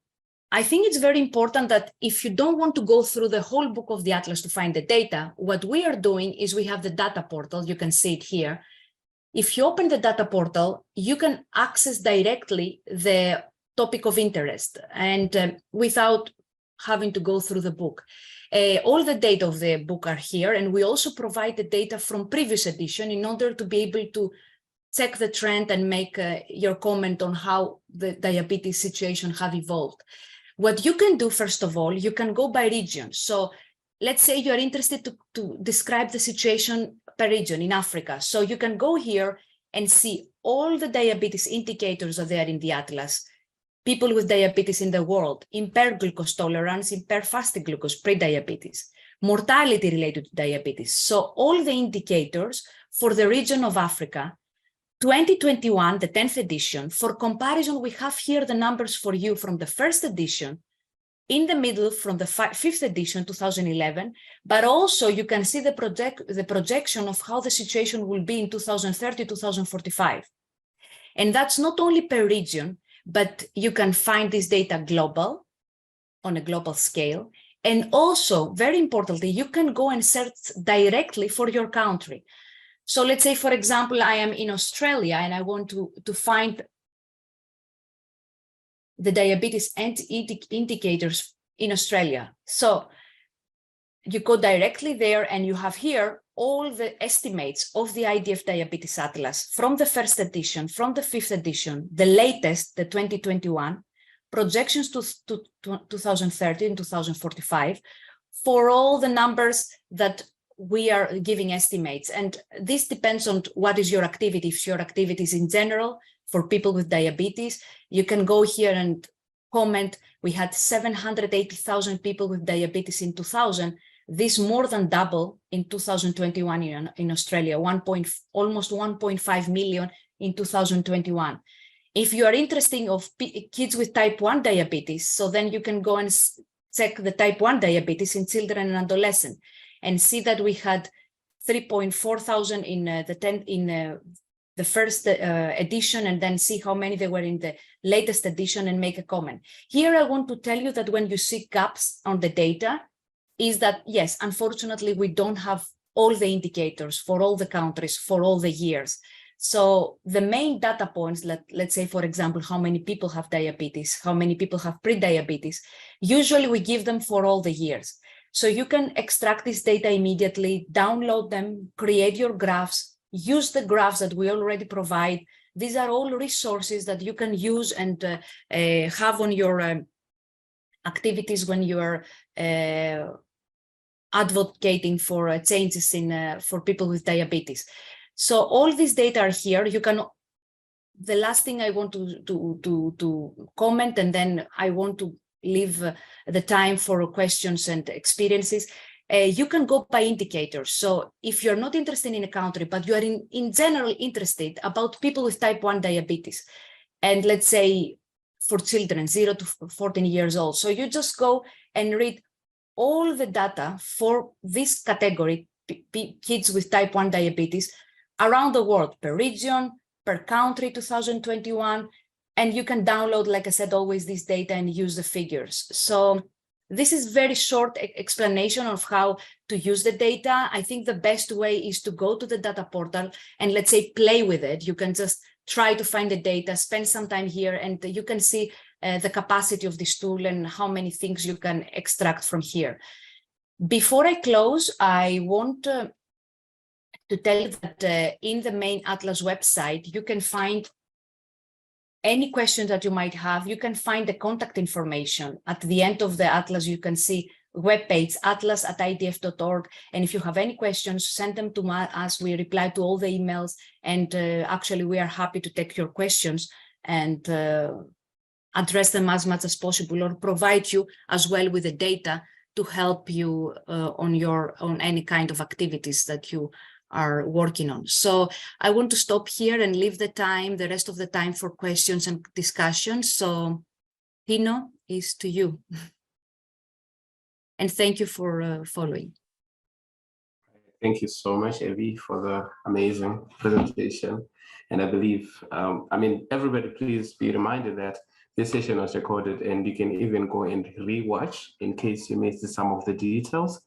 Speaker 4: I think it's very important that if you don't want to go through the whole book of the Atlas to find the data, what we are doing is we have the data portal. You can see it here. If you open the data portal, you can access directly the topic of interest and without having to go through the book. All the data of the book are here, and we also provide the data from previous edition in order to be able to check the trend and make your comment on how the diabetes situation have evolved. What you can do, first of all, you can go by region. So let's say you're interested to describe the situation per region in Africa. So you can go here and see all the diabetes indicators are there in the Atlas. People with diabetes in the world, impaired glucose tolerance, impaired fasting glucose, pre-diabetes, mortality related to diabetes. So all the indicators for the region of Africa, 2021, the 10th edition. For comparison, we have here the numbers for you from the first edition, in the middle from the 5th edition, 2011, but also you can see the projection of how the situation will be in 2030, 2045. And that's not only per region, but you can find this data global, on a global scale. And also, very importantly, you can go and search directly for your country. So let's say, for example, I am in Australia and I want to find the diabetes indicators in Australia. So you go directly there and you have here all the estimates of the IDF Diabetes Atlas from the first edition, from the 5th edition, the latest, the 2021, projections to 2030 and 2045, for all the numbers that we are giving estimates. And this depends on what is your activity. If your activity is in general for people with diabetes, you can go here and comment. We had 780,000 people with diabetes in 2000. This more than double in 2021 in Australia, almost 1.5 million in 2021. If you are interested of kids with type 1 diabetes, so then you can go and check the type 1 diabetes in children and adolescents and see that we had 3.4 thousand in the first edition, and then see how many there were in the latest edition and make a comment. Here I want to tell you that when you see gaps on the data, is that yes, unfortunately, we don't have all the indicators for all the countries for all the years. So the main data points, let's say, for example, how many people have diabetes, how many people have pre-diabetes, usually we give them for all the years. So you can extract this data immediately, download them, create your graphs, use the graphs that we already provide. These are all resources that you can use and have on your activities when you are advocating for changes in for people with diabetes. So all these data are here. You can. The last thing I want to comment, and then I want to leave the time for questions and experiences. You can go by indicators. So if you're not interested in a country, but you are in general interested about people with type 1 diabetes, and let's say for children 0 to 14 years old, so you just go and read all the data for this category, kids with type 1 diabetes, around the world, per region, per country, 2021, and you can download, like I said, always this data and use the figures. So this is very short explanation of how to use the data. I think the best way is to go to the data portal and, let's say, play with it. You can just try to find the data, spend some time here, and you can see the capacity of this tool and how many things you can extract from here. Before I close, I want to tell you that in the main Atlas website, you can find any questions that you might have. You can find the contact information. At the end of the Atlas, you can see webpage atlas@idf.org. And if you have any questions, send them to us. We reply to all the emails. And actually, we are happy to take your questions and address them as much as possible, or provide you as well with the data to help you on any kind of activities that you are working on. So I want to stop here and leave the rest of the time for questions and discussions. So Tino, is to you. And thank you for following.
Speaker 1: Thank you so much, Evie, for the amazing presentation. And I believe, everybody, please be reminded that this session was recorded, and you can even go and rewatch in case you missed some of the details.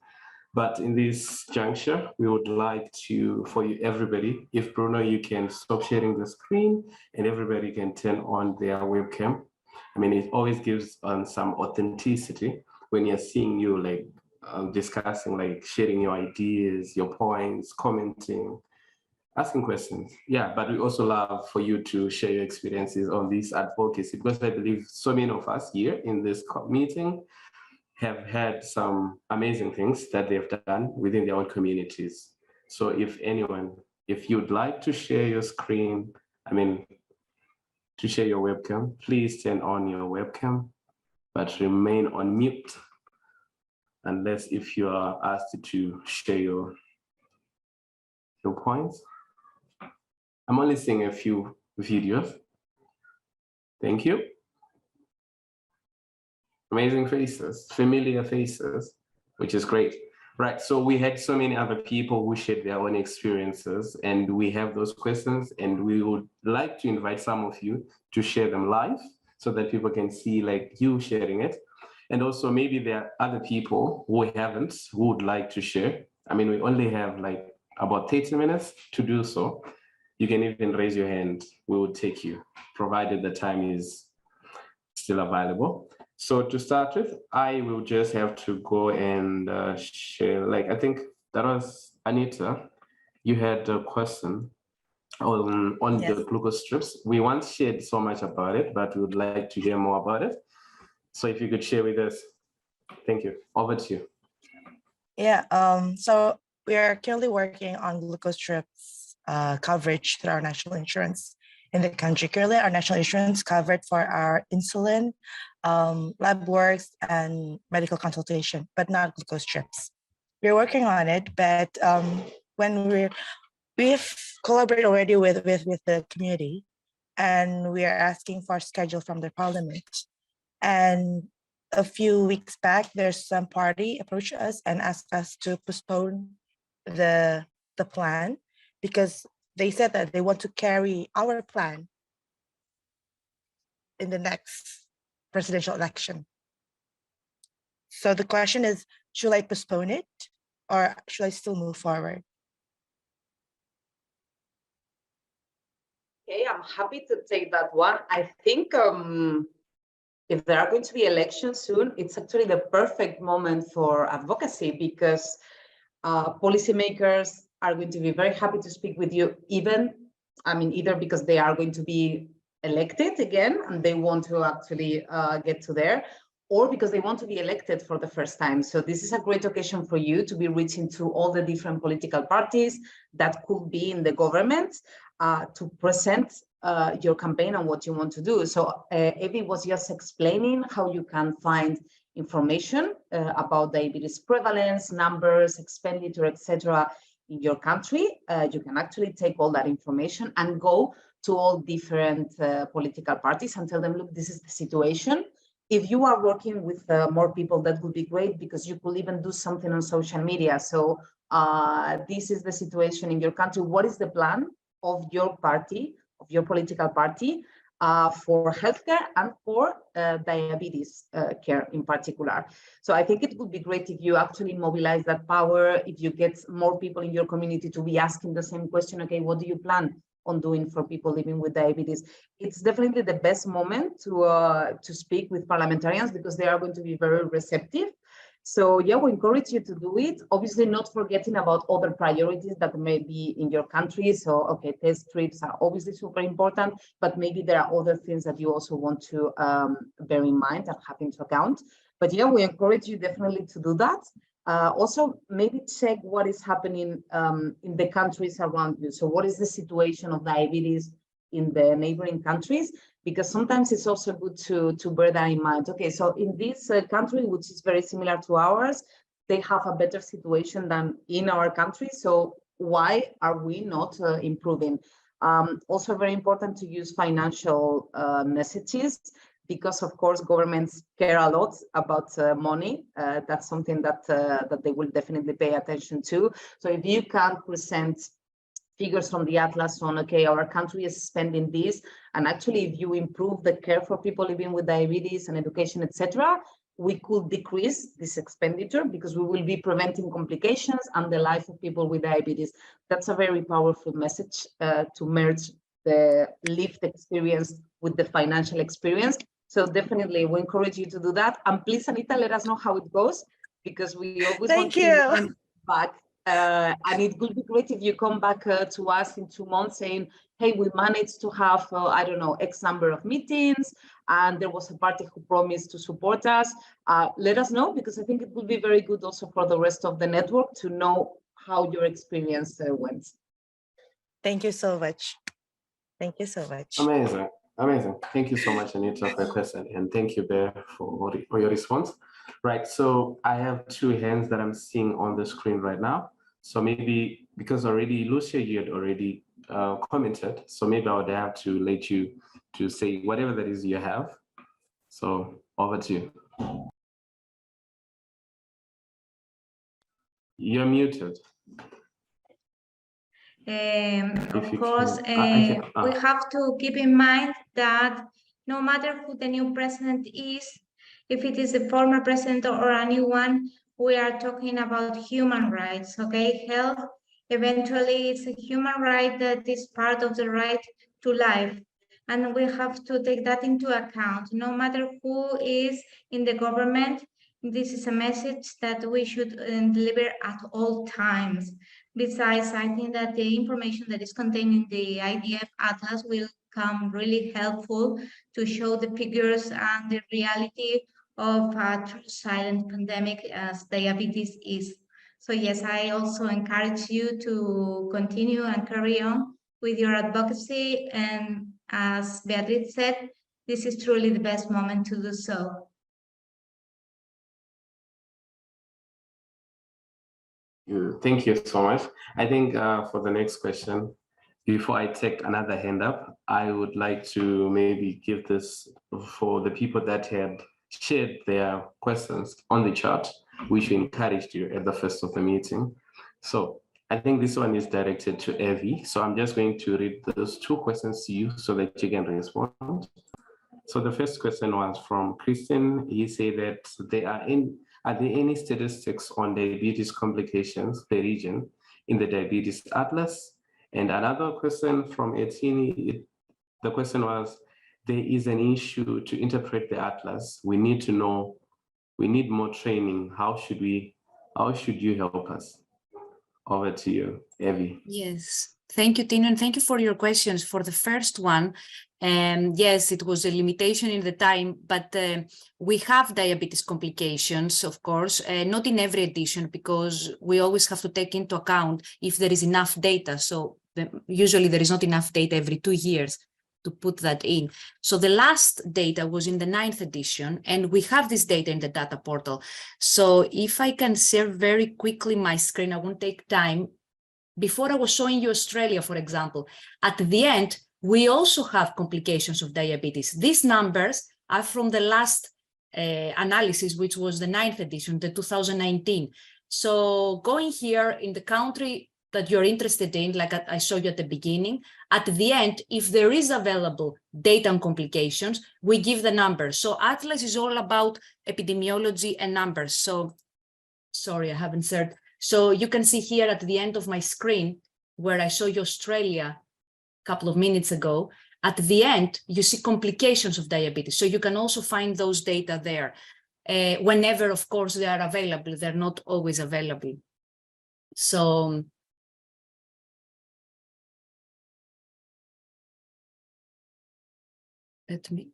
Speaker 1: But in this juncture, we would like to, for you, everybody, if Bruno, you can stop sharing the screen and everybody can turn on their webcam. It always gives some authenticity when you're seeing you discussing, sharing your ideas, your points, commenting, asking questions. Yeah, but we also love for you to share your experiences on this advocacy, because I believe so many of us here in this meeting have had some amazing things that they've done within their own communities. So if you'd like to share your screen, to share your webcam, please turn on your webcam, but remain on mute, unless if you are asked to share your points. I'm only seeing a few videos. Thank you. Amazing faces, familiar faces, which is great. Right, so we had so many other people who shared their own experiences, and we have those questions, and we would like to invite some of you to share them live so that people can see you sharing it. And also maybe there are other people who would like to share. We only have about 30 minutes to do so. You can even raise your hand. We will take you, provided the time is still available. So to start with, I will just have to go and share, I think that was Anita. You had a question on yes, the glucose strips. We once shared so much about it, but we would like to hear more about it. So if you could share with us. Thank you. Over to you.
Speaker 5: Yeah, so we are currently working on glucose strips coverage through our national insurance in the country. Currently, our national insurance covered for our insulin, lab works, and medical consultation, but not glucose strips. We're working on it, but when we've collaborated already with the community, and we are asking for a schedule from the parliament. And a few weeks back, there's some party approached us and asked us to postpone the plan because they said that they want to carry our plan in the next presidential election. So the question is, should I postpone it or should I still move forward?
Speaker 2: Okay, I'm happy to take that one. I think if there are going to be elections soon, it's actually the perfect moment for advocacy because policymakers are going to be very happy to speak with you, either because they are going to be elected again and they want to actually get to there, or because they want to be elected for the first time. So this is a great occasion for you to be reaching to all the different political parties that could be in the government to present your campaign and what you want to do. So Evie was just explaining how you can find information about diabetes prevalence, numbers, expenditure, etc. in your country. You can actually take all that information and go to all different political parties and tell them, look, this is the situation. If you are working with more people, that would be great because you could even do something on social media. So this is the situation in your country. What is the plan of your party, of your political party, for healthcare and for diabetes care in particular? So I think it would be great if you actually mobilize that power, if you get more people in your community to be asking the same question, okay, what do you plan on doing for people living with diabetes? It's definitely the best moment to speak with parliamentarians because they are going to be very receptive. So yeah, we encourage you to do it. Obviously not forgetting about other priorities that may be in your country. So okay, test strips are obviously super important, but maybe there are other things that you also want to bear in mind and have into account. But yeah, we encourage you definitely to do that. Also, maybe check what is happening in the countries around you. So what is the situation of diabetes in the neighboring countries? Because sometimes it's also good to bear that in mind. Okay, so in this country, which is very similar to ours, they have a better situation than in our country. So why are we not improving? Also very important to use financial messages, because of course governments care a lot about money. That's something that they will definitely pay attention to. So if you can present figures from the Atlas on, okay, our country is spending this, and actually if you improve the care for people living with diabetes and education, etc., we could decrease this expenditure because we will be preventing complications and the life of people with diabetes. That's a very powerful message to merge the lived experience with the financial experience. So definitely we encourage you to do that. And please, Anita, let us know how it goes, because we always want to come back. And it would be great if you come back to us in 2 months saying, hey, we managed to have, I don't know, X number of meetings, and there was a party who promised to support us. Let us know, because I think it would be very good also for the rest of the network to know how your experience went.
Speaker 5: Thank you so much. Thank you so much.
Speaker 1: Amazing. Amazing. Thank you so much, Anita, for your question. And thank you, Bear, for your response. Right. So I have 2 hands that I'm seeing on the screen right now. So maybe because already, Lucia, you had already commented. So maybe I would have to let you to say whatever that is you have. So over to you. You're muted.
Speaker 6: Of course, we have to keep in mind that no matter who the new president is, if it is the former president or a new one, we are talking about human rights, okay? Health, eventually, it's a human right that is part of the right to life. And we have to take that into account. No matter who is in the government, this is a message that we should deliver at all times. Besides, I think that the information that is contained in the IDF Atlas will come really helpful to show the figures and the reality of a true silent pandemic as diabetes is. So yes, I also encourage you to continue and carry on with your advocacy. And as Beatriz said, this is truly the best moment to do so.
Speaker 1: Thank you so much. I think for the next question, before I take another hand up, I would like to maybe give this for the people that had shared their questions on the chat, which encouraged you at the first of the meeting. So I think this one is directed to Evie. So I'm just going to read those two questions to you so that you can respond. So the first question was from Christian. He said that are there any statistics on diabetes complications per region in the Diabetes Atlas? And another question from Etienne, the question was, there is an issue to interpret the Atlas. We need to know, we need more training. How should you help us? Over to you, Evie.
Speaker 4: Yes, thank you, Tino, and thank you for your questions. For the first one, yes, it was a limitation in the time, but we have diabetes complications, of course, not in every edition, because we always have to take into account if there is enough data. So usually there is not enough data every 2 years to put that in. So the last data was in the 9th edition, and we have this data in the data portal. So if I can share very quickly my screen, I won't take time. Before I was showing you Australia, for example, at the end, we also have complications of diabetes. These numbers are from the last analysis, which was the 9th edition, the 2019. So going here in the country that you're interested in, like I showed you at the beginning, at the end, if there is available data on complications, we give the numbers. So Atlas is all about epidemiology and numbers. So, sorry, I haven't said. So you can see here at the end of my screen, where I show you Australia a couple of minutes ago, at the end, you see complications of diabetes. So you can also find those data there. Whenever, of course, they are available, they're not always available. So let me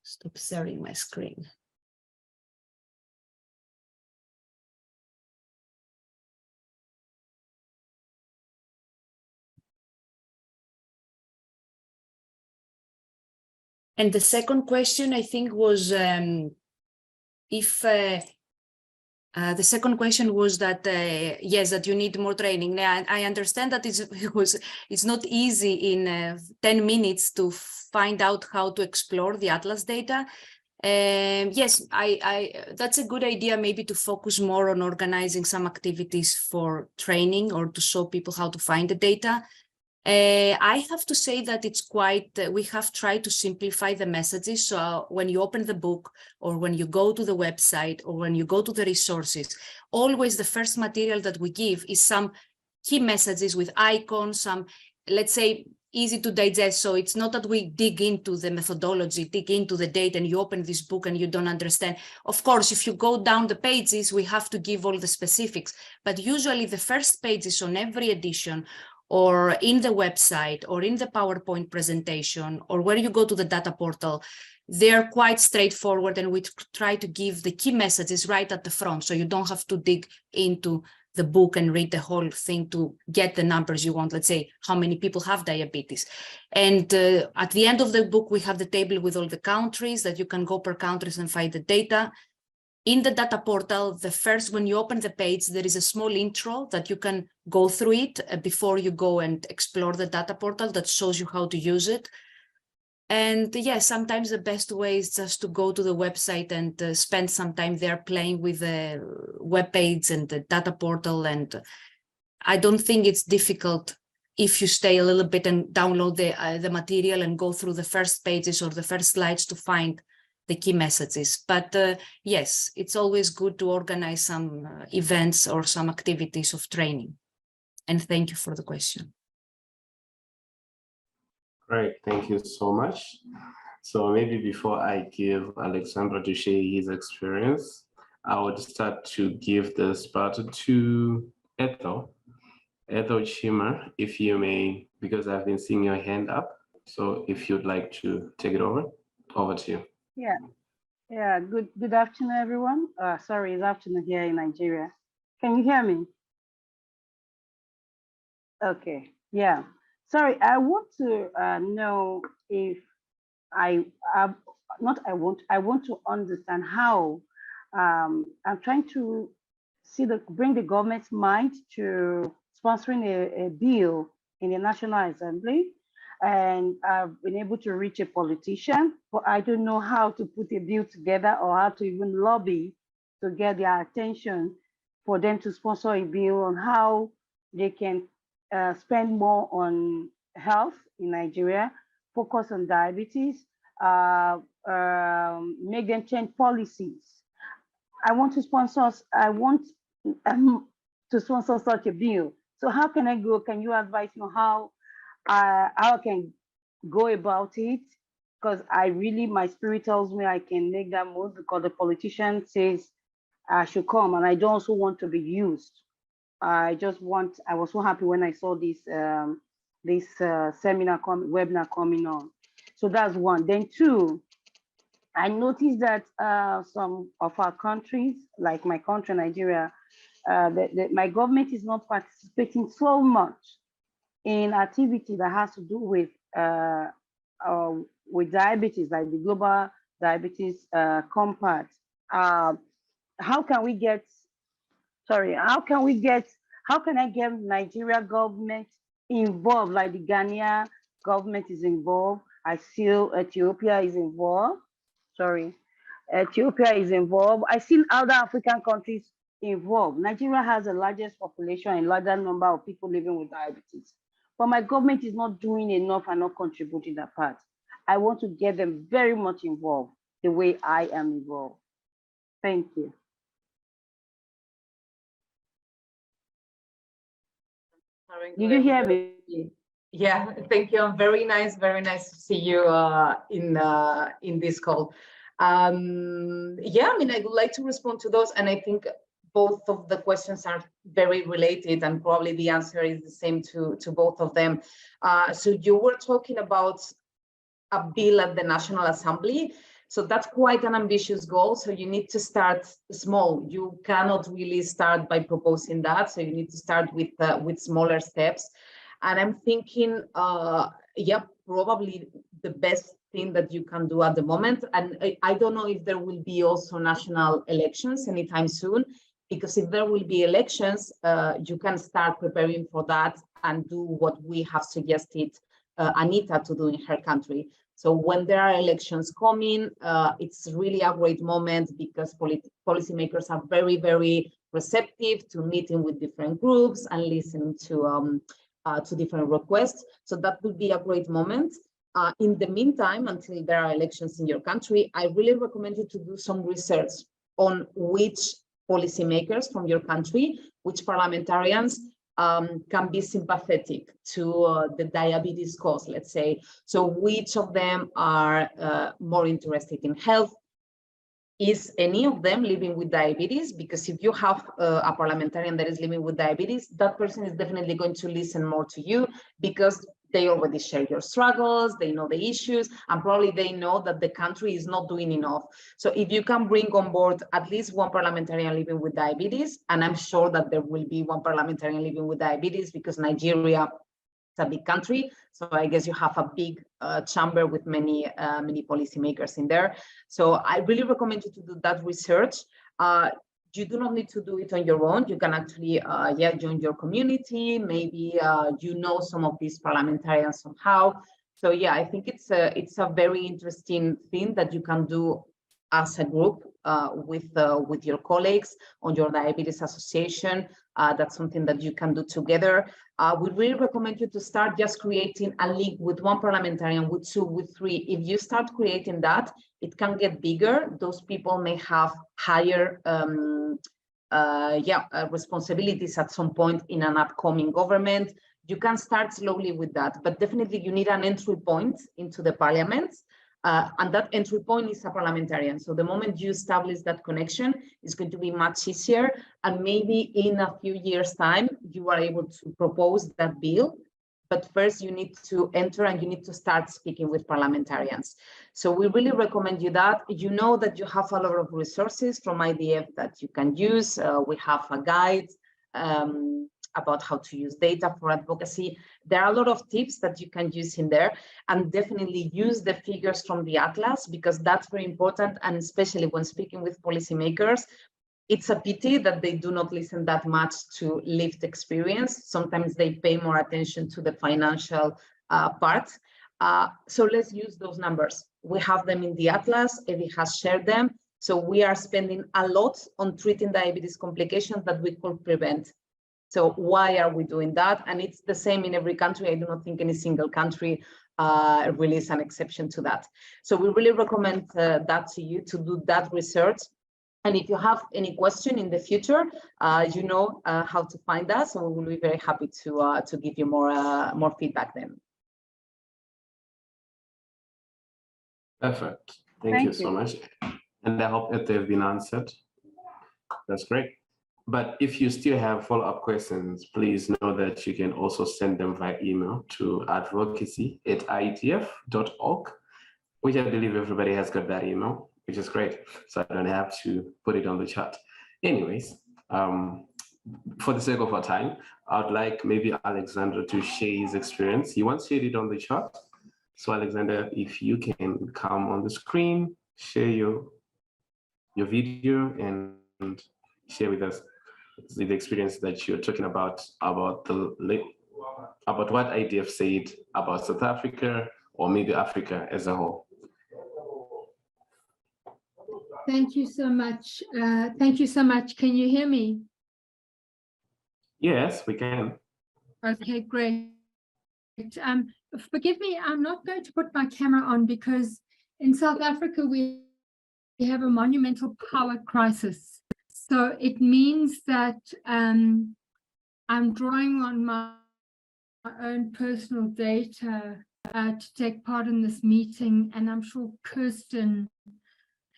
Speaker 4: stop sharing my screen. And the second question, I think, was if the second question was that, yes, that you need more training. Now, I understand that it's not easy in 10 minutes to find out how to explore the Atlas data. Yes, that's a good idea, maybe to focus more on organizing some activities for training or to show people how to find the data. I have to say that it's quite, we have tried to simplify the messages. So when you open the book or when you go to the website or when you go to the resources, always the first material that we give is some key messages with icons, some, let's say, easy to digest. So it's not that we dig into the methodology, dig into the data, and you open this book and you don't understand. Of course, if you go down the pages, we have to give all the specifics, but usually the first pages on every edition or in the website or in the PowerPoint presentation or where you go to the data portal, they're quite straightforward, and we try to give the key messages right at the front, so you don't have to dig into the book and read the whole thing to get the numbers you want. Let's say how many people have diabetes. And at the end of the book, we have the table with all the countries that you can go per countries and find the data. In the data portal, when you open the page, there is a small intro that you can go through it before you go and explore the data portal that shows you how to use it. And yes, sometimes the best way is just to go to the website and spend some time there playing with the web page and the data portal. And I don't think it's difficult if you stay a little bit and download the material and go through the first pages or the first slides to find the key messages. But yes, it's always good to organize some events or some activities of training. And thank you for the question.
Speaker 1: Great, thank you so much. So maybe before I give Alexandra to share his experience, I would start to give the spot to Ethel Chima, if you may, because I've been seeing your hand up. So if you'd like to take it over to you.
Speaker 7: Yeah. Good afternoon, everyone. Sorry, it's afternoon here in Nigeria. Can you hear me? Okay. Yeah. Sorry, I want to know if I want to understand how I'm trying to bring the government's mind to sponsoring a bill in the National Assembly, and I've been able to reach a politician, but I don't know how to put a bill together or how to even lobby to get their attention for them to sponsor a bill on how they can spend more on health in Nigeria, focus on diabetes, make them change policies. I want to sponsor such a bill. So how can I go? Can you advise me how I can go about it? Because my spirit tells me I can make that move because the politician says I should come, and I don't also want to be used. I was so happy when I saw this webinar coming on. So that's one. Then two, I noticed that some of our countries, like my country, Nigeria, my government is not participating so much in activity that has to do with diabetes, like the Global Diabetes Compact. How can I get Nigeria government involved, like the Ghanaian government is involved? I feel Ethiopia is involved. Ethiopia is involved. I see other African countries involved. Nigeria has the largest population and larger number of people living with diabetes. But my government is not doing enough and not contributing that part. I want to get them very much involved the way I am involved. Thank you. Did you hear me?
Speaker 2: Yeah, thank you. Very nice to see you in this call. Yeah, I mean, I would like to respond to those, and I think both of the questions are very related, and probably the answer is the same to both of them. So you were talking about a bill at the National Assembly. So that's quite an ambitious goal. So you need to start small. You cannot really start by proposing that. So you need to start with smaller steps. And I'm thinking, yeah, probably the best thing that you can do at the moment. And I don't know if there will be also national elections anytime soon, because if there will be elections, you can start preparing for that and do what we have suggested Anita to do in her country. So when there are elections coming, it's really a great moment because policymakers are very, very receptive to meeting with different groups and listening to different requests. So that would be a great moment. In the meantime, until there are elections in your country, I really recommend you to do some research on which policymakers from your country, which parliamentarians can be sympathetic to the diabetes cause, let's say. So which of them are more interested in health? Is any of them living with diabetes? Because if you have a parliamentarian that is living with diabetes, that person is definitely going to listen more to you because they already share your struggles, they know the issues, and probably they know that the country is not doing enough. So if you can bring on board at least one parliamentarian living with diabetes, and I'm sure that there will be one parliamentarian living with diabetes because Nigeria is a big country. So I guess you have a big chamber with many policymakers in there. So I really recommend you to do that research. You do not need to do it on your own. You can actually, join your community. Maybe you know some of these parliamentarians somehow. So yeah, I think it's a very interesting thing that you can do as a group with your colleagues on your diabetes association. That's something that you can do together. We really recommend you to start just creating a link with one parliamentarian, with two, with three. If you start creating that, it can get bigger. Those people may have higher responsibilities at some point in an upcoming government. You can start slowly with that, but definitely you need an entry point into the parliament. And that entry point is a parliamentarian. So the moment you establish that connection, it's going to be much easier. And maybe in a few years' time, you are able to propose that bill But first you need to enter and you need to start speaking with parliamentarians. So we really recommend you that. You know that you have a lot of resources from IDF that you can use. We have a guide about how to use data for advocacy. There are a lot of tips that you can use in there, and definitely use the figures from the Atlas, because that's very important. And especially when speaking with policymakers, it's a pity that they do not listen that much to lived experience. Sometimes they pay more attention to the financial part. So let's use those numbers. We have them in the Atlas. Evi has shared them. So we are spending a lot on treating diabetes complications that we could prevent. So why are we doing that? And it's the same in every country. I do not think any single country really is an exception to that. So we really recommend that to you, to do that research. And if you have any question in the future, you know how to find us, and we will be very happy to give you more feedback then.
Speaker 1: Perfect. Thank you so much. And I hope that they've been answered. That's great. But if you still have follow-up questions, please know that you can also send them via email to advocacy@idf.org, which I believe everybody has got that email, which is great. So I don't have to put it on the chat. Anyways, for the sake of our time, I'd like maybe Alexander to share his experience. He once shared it on the chat. So Alexander, if you can come on the screen, share your video and share with us the experience that you're talking about what IDF said about South Africa, or maybe Africa as a whole.
Speaker 8: Thank you so much. Thank you so much. Can you hear me?
Speaker 1: Yes, we can.
Speaker 8: Okay, great. Forgive me, I'm not going to put my camera on because in South Africa we have a monumental power crisis. So it means that I'm drawing on my own personal data to take part in this meeting, and I'm sure Kirsten,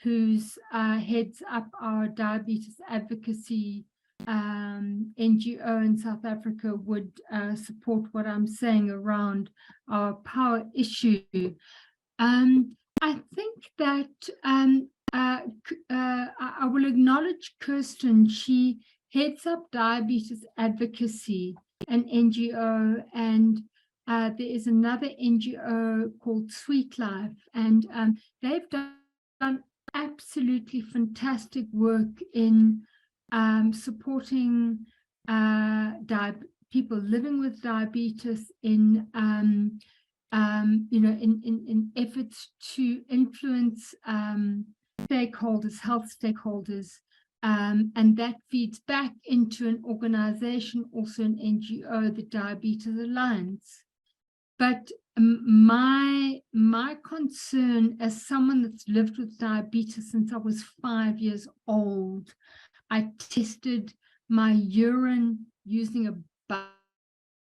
Speaker 8: who's heads up our Diabetes Advocacy NGO in South Africa, would support what I'm saying around our power issue. I think that I will acknowledge Kirsten. She heads up Diabetes Advocacy, an NGO, and there is another NGO called Sweet Life, and they've done absolutely fantastic work in supporting people living with diabetes in in efforts to influence stakeholders, health stakeholders, and that feeds back into an organization, also an NGO, the Diabetes Alliance. But my concern, as someone that's lived with diabetes since I was 5 years old, I tested my urine using a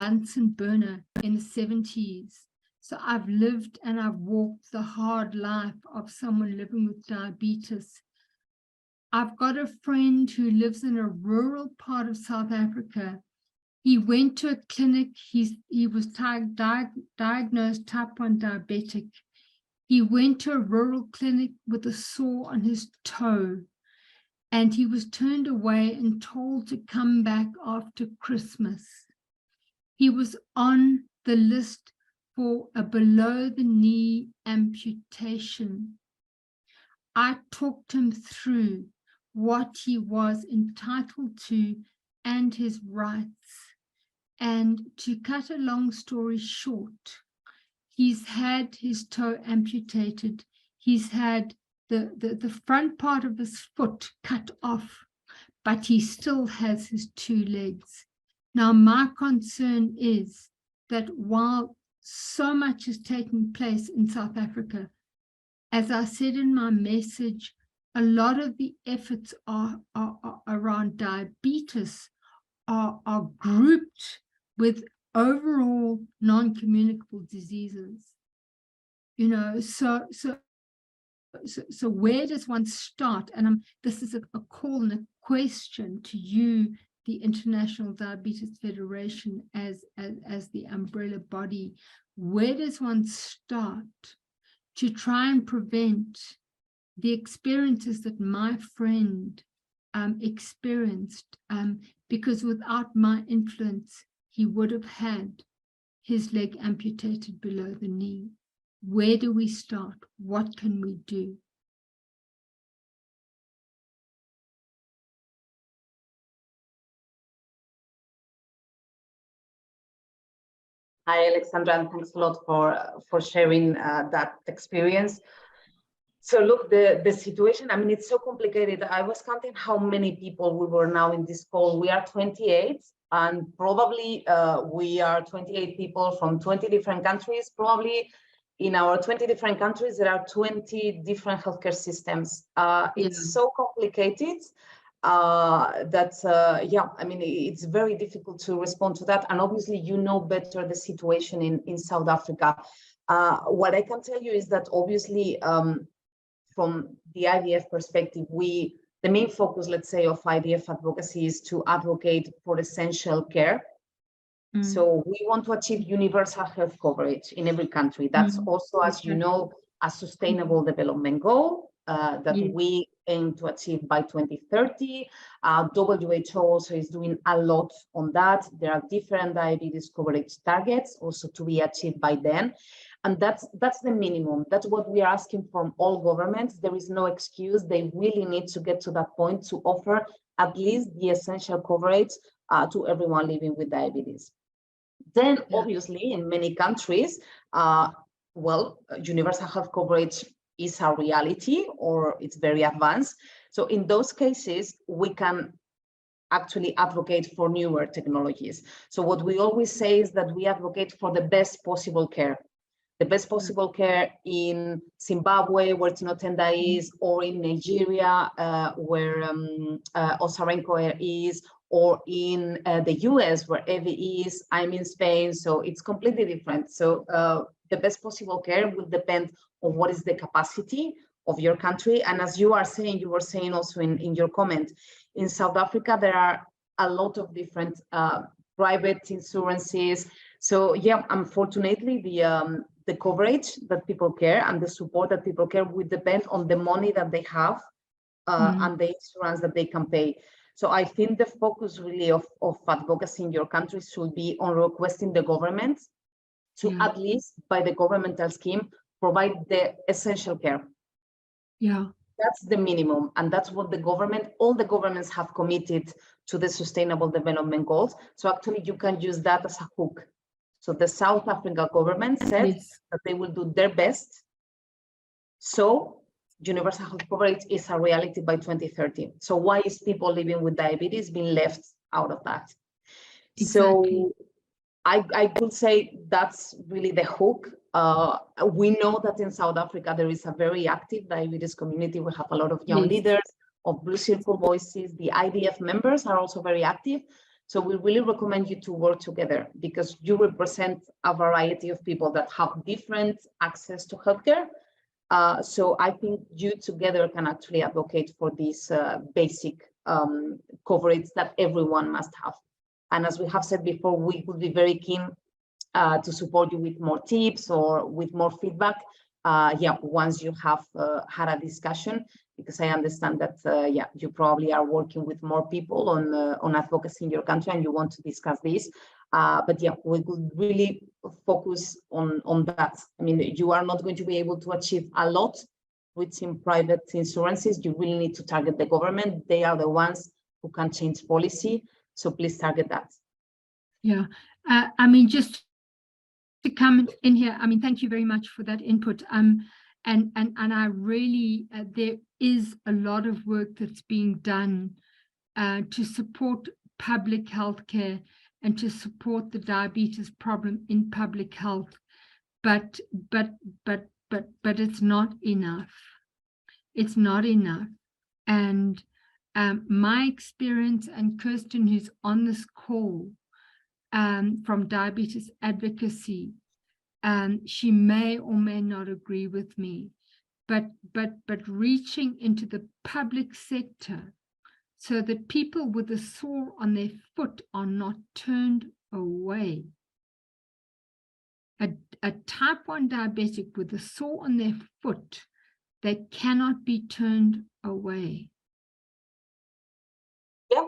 Speaker 8: Bunsen burner in the 70s. So I've lived and I've walked the hard life of someone living with diabetes. I've got a friend who lives in a rural part of South Africa. He went to a clinic. He was diagnosed type 1 diabetic. He went to a rural clinic with a sore on his toe, and he was turned away and told to come back after Christmas. He was on the list for a below-the-knee amputation. I talked him through what he was entitled to and his rights. And to cut a long story short, he's had his toe amputated. He's had the front part of his foot cut off, but he still has his 2 legs. Now, my concern is that while so much is taking place in South Africa, as I said in my message, a lot of the efforts are around diabetes are grouped with overall non-communicable diseases. So where does one start? And this is a call and a question to you the International Diabetes Federation as the umbrella body, where does one start to try and prevent the experiences that my friend experienced? Because without my influence, he would have had his leg amputated below the knee. Where do we start? What can we do?
Speaker 2: Hi, Alexandra, and thanks a lot for sharing that experience. So look, the situation, I mean, it's so complicated. I was counting how many people we were now in this call. We are 28, and probably we are 28 people from 20 different countries. Probably in our 20 different countries, there are 20 different healthcare systems. It's so complicated yeah, I mean, it's very difficult to respond to that. And obviously, you know better the situation in South Africa. What I can tell you is that obviously, from the IDF perspective, the main focus, let's say, of IDF advocacy is to advocate for essential care. So we want to achieve universal health coverage in every country. That's also, as you know, a sustainable development goal that we aim to achieve by 2030. WHO also is doing a lot on that. There are different diabetes coverage targets also to be achieved by then. And that's the minimum. That's what we are asking from all governments. There is no excuse. They really need to get to that point to offer at least the essential coverage to everyone living with diabetes. Then, obviously, in many countries, universal health coverage is a reality or it's very advanced. So in those cases, we can actually advocate for newer technologies. So what we always say is that we advocate for the best possible care. The best possible care in Zimbabwe, where Tinotenda is, or in Nigeria, where Osarenko Air is, or in the US, where EVI is. I'm in Spain, so it's completely different. So the best possible care will depend on what is the capacity of your country. And as you are saying, you were saying also in your comment, in South Africa, there are a lot of different private insurances. So yeah, unfortunately, the coverage that people care and the support that people care will depend on the money that they have and the insurance that they can pay. So I think the focus really of advocacy in your country should be on requesting the government to at least by the governmental scheme, provide the essential care.
Speaker 8: Yeah.
Speaker 2: That's the minimum. And that's what all the governments have committed to the Sustainable Development Goals. So actually you can use that as a hook. So the South Africa government said that they will do their best. So universal health coverage is a reality by 2030. So why is people living with diabetes being left out of that? Exactly. So I could say that's really the hook. We know that in South Africa, there is a very active diabetes community. We have a lot of young leaders, of Blue Circle Voices. The IDF members are also very active. So we really recommend you to work together because you represent a variety of people that have different access to healthcare. So I think you together can actually advocate for this basic coverage that everyone must have. And as we have said before, we would be very keen to support you with more tips or with more feedback. Once you have had a discussion, because I understand that you probably are working with more people on advocacy in your country and you want to discuss this. But yeah, we could really focus on that. I mean, you are not going to be able to achieve a lot with some private insurances. You really need to target the government. They are the ones who can change policy. So please target that.
Speaker 8: Yeah, I mean, just to come in here, I mean, thank you very much for that input. And I really, there is a lot of work that's being done to support public health care and to support the diabetes problem in public health, but it's not enough. It's not enough. And my experience, and Kirsten, who's on this call from Diabetes Advocacy, she may or may not agree with me, but reaching into the public sector so that people with a sore on their foot are not turned away. A type 1 diabetic with a sore on their foot, they cannot be turned away.
Speaker 2: Yeah,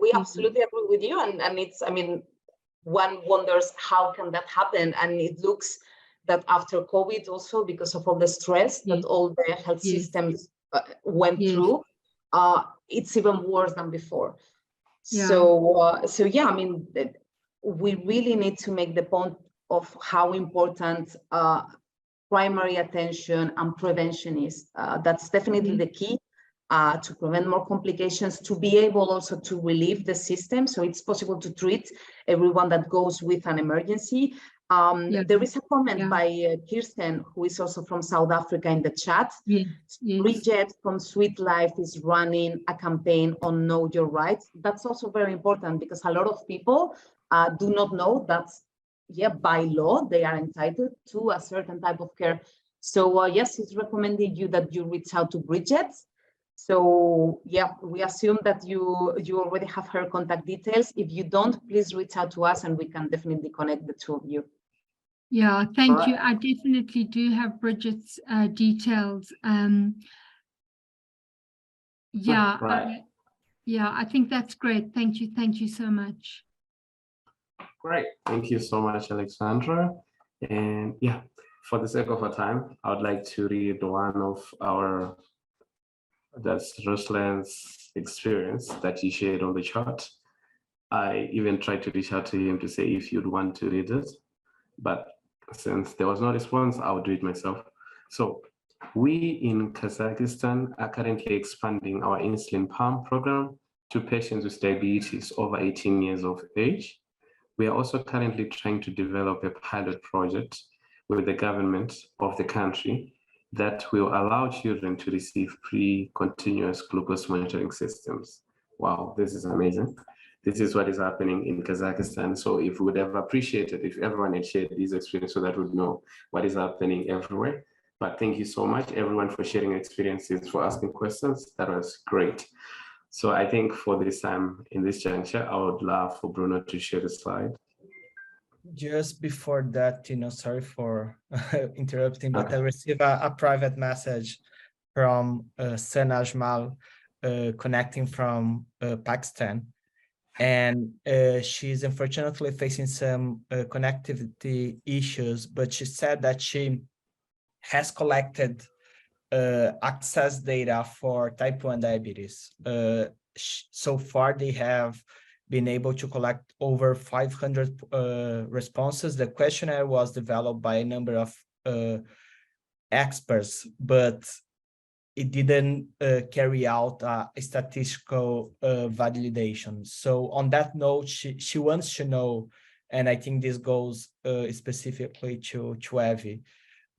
Speaker 2: we absolutely agree with you. And it's, I mean, one wonders how can that happen? And it looks that after COVID also, because of all the stress that all the health systems went through, it's even worse than before. So yeah, I mean, we really need to make the point of how important primary attention and prevention is. That's definitely the key to prevent more complications, to be able also to relieve the system. So it's possible to treat everyone that goes with an emergency. There is a comment by Kirsten, who is also from South Africa, in the chat. Bridget from Sweet Life is running a campaign on Know Your Rights. That's also very important because a lot of people do not know that, by law, they are entitled to a certain type of care. So yes, it's recommended you that you reach out to Bridget. So yeah, we assume that you already have her contact details. If you don't, please reach out to us and we can definitely connect the two of you.
Speaker 8: Yeah, thank you. I definitely do have Bridget's details. I think that's great. Thank you so much.
Speaker 1: Great. Thank you so much, Alexandra. And yeah, for the sake of our time, I would like to read one of that's Ruslan's experience that he shared on the chat. I even tried to reach out to him to say if you'd want to read it, but since there was no response, I would do it myself. So we in Kazakhstan are currently expanding our insulin pump program to patients with diabetes over 18 years of age. We are also currently trying to develop a pilot project with the government of the country that will allow children to receive continuous glucose monitoring systems. Wow, this is amazing. This is what is happening in Kazakhstan. So if we would have appreciated if everyone had shared these experiences so that we'd know what is happening everywhere. But thank you so much, everyone, for sharing experiences, for asking questions. That was great. So I think for this time, in this juncture, I would love for Bruno to share the slide.
Speaker 3: Just before that, sorry for interrupting, but I received a private message from San Ajmal connecting from Pakistan. And she's unfortunately facing some connectivity issues, but she said that she has collected access data for type 1 diabetes. So far, they have been able to collect over 500 responses. The questionnaire was developed by a number of experts, but it didn't carry out a statistical validation. So on that note, she wants to know, and I think this goes specifically to Evie,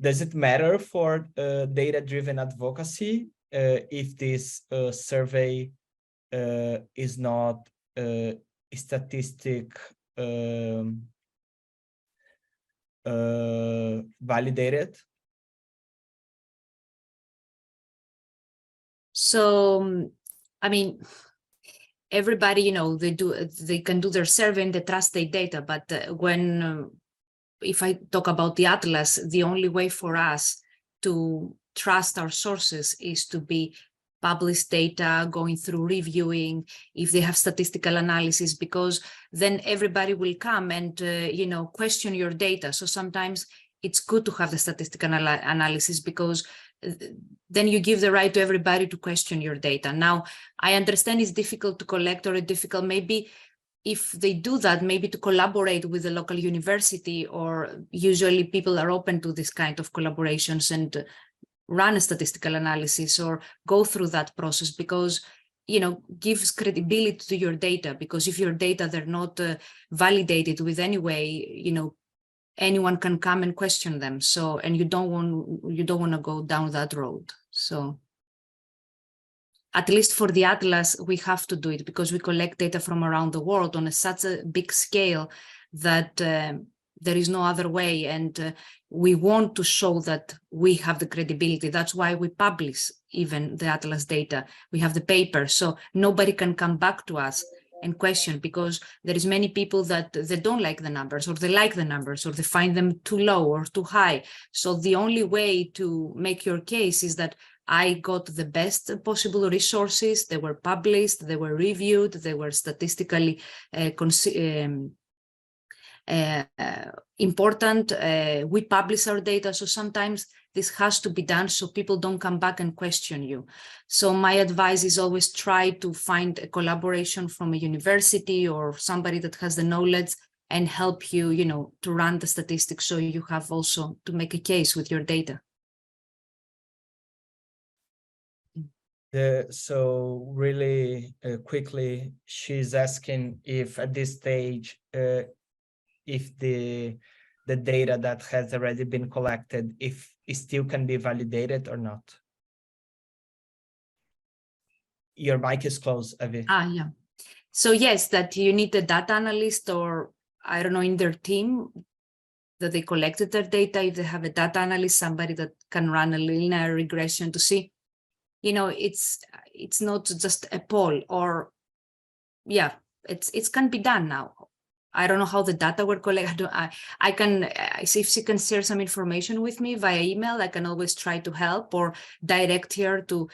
Speaker 3: does it matter for data-driven advocacy if this survey is not statistic validated?
Speaker 4: So, I mean, everybody, they can do their survey and they trust their data. But if I talk about the Atlas, the only way for us to trust our sources is to be published data, going through reviewing, if they have statistical analysis, because then everybody will come and, question your data. So sometimes it's good to have the statistical analysis because then you give the right to everybody to question your data. Now, I understand it's difficult to collect or difficult, maybe if they do that, maybe to collaborate with the local university, or usually people are open to this kind of collaborations and run a statistical analysis or go through that process because, gives credibility to your data. Because if your data, they're not validated with any way, anyone can come and question them. So, and you don't want to go down that road. So at least for the Atlas, we have to do it because we collect data from around the world on such a big scale that there is no other way, and we want to show that we have the credibility. That's why we publish even the Atlas data. We have the paper, so nobody can come back to us and question, because there is many people that they don't like the numbers, or they like the numbers, or they find them too low or too high. So the only way to make your case is that I got the best possible resources. They were published, they were reviewed, they were statistically important. We publish our data, so sometimes this has to be done so people don't come back and question you. So my advice is always try to find a collaboration from a university or somebody that has the knowledge and help you, you know, to run the statistics, so you have also to make a case with your data.
Speaker 3: So really quickly, she's asking if at this stage, if the data that has already been collected, if it still can be validated or not. Your mic is closed, Avi.
Speaker 4: Yeah. So yes, that you need a data analyst, or I don't know, in their team, that they collected their data. If they have a data analyst, somebody that can run a linear regression to see, you know, it's not just a poll, or yeah, it can be done now. I don't know how the data were collected. I can, if she can share some information with me via email, I can always try to help, or direct her to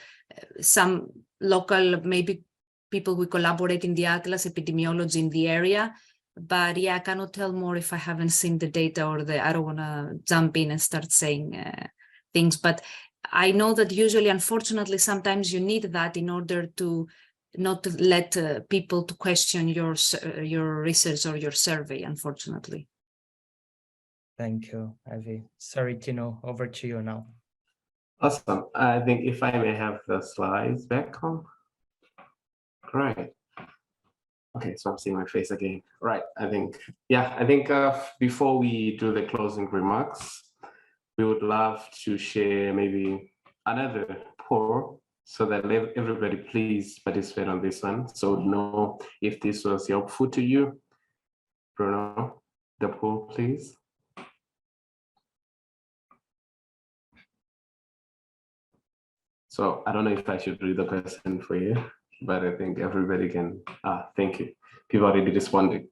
Speaker 4: some local, maybe people we collaborate in the Atlas, epidemiology in the area. But yeah, I cannot tell more if I haven't seen the data, or I don't want to jump in and start saying things. But I know that usually, unfortunately, sometimes you need that in order to not to let people to question your research or your survey, unfortunately.
Speaker 3: Thank you, Avi. Sorry, Tino, over to you now.
Speaker 1: Awesome. I think if I may have the slides back on. Great. Okay, so I'm seeing my face again. Right, I think before we do the closing remarks, we would love to share maybe another poll, so that everybody please participate on this one, so know if this was helpful to you. Bruno, the poll, please. So I don't know if I should read the question for you, but I think everybody can. Thank you. People already responded.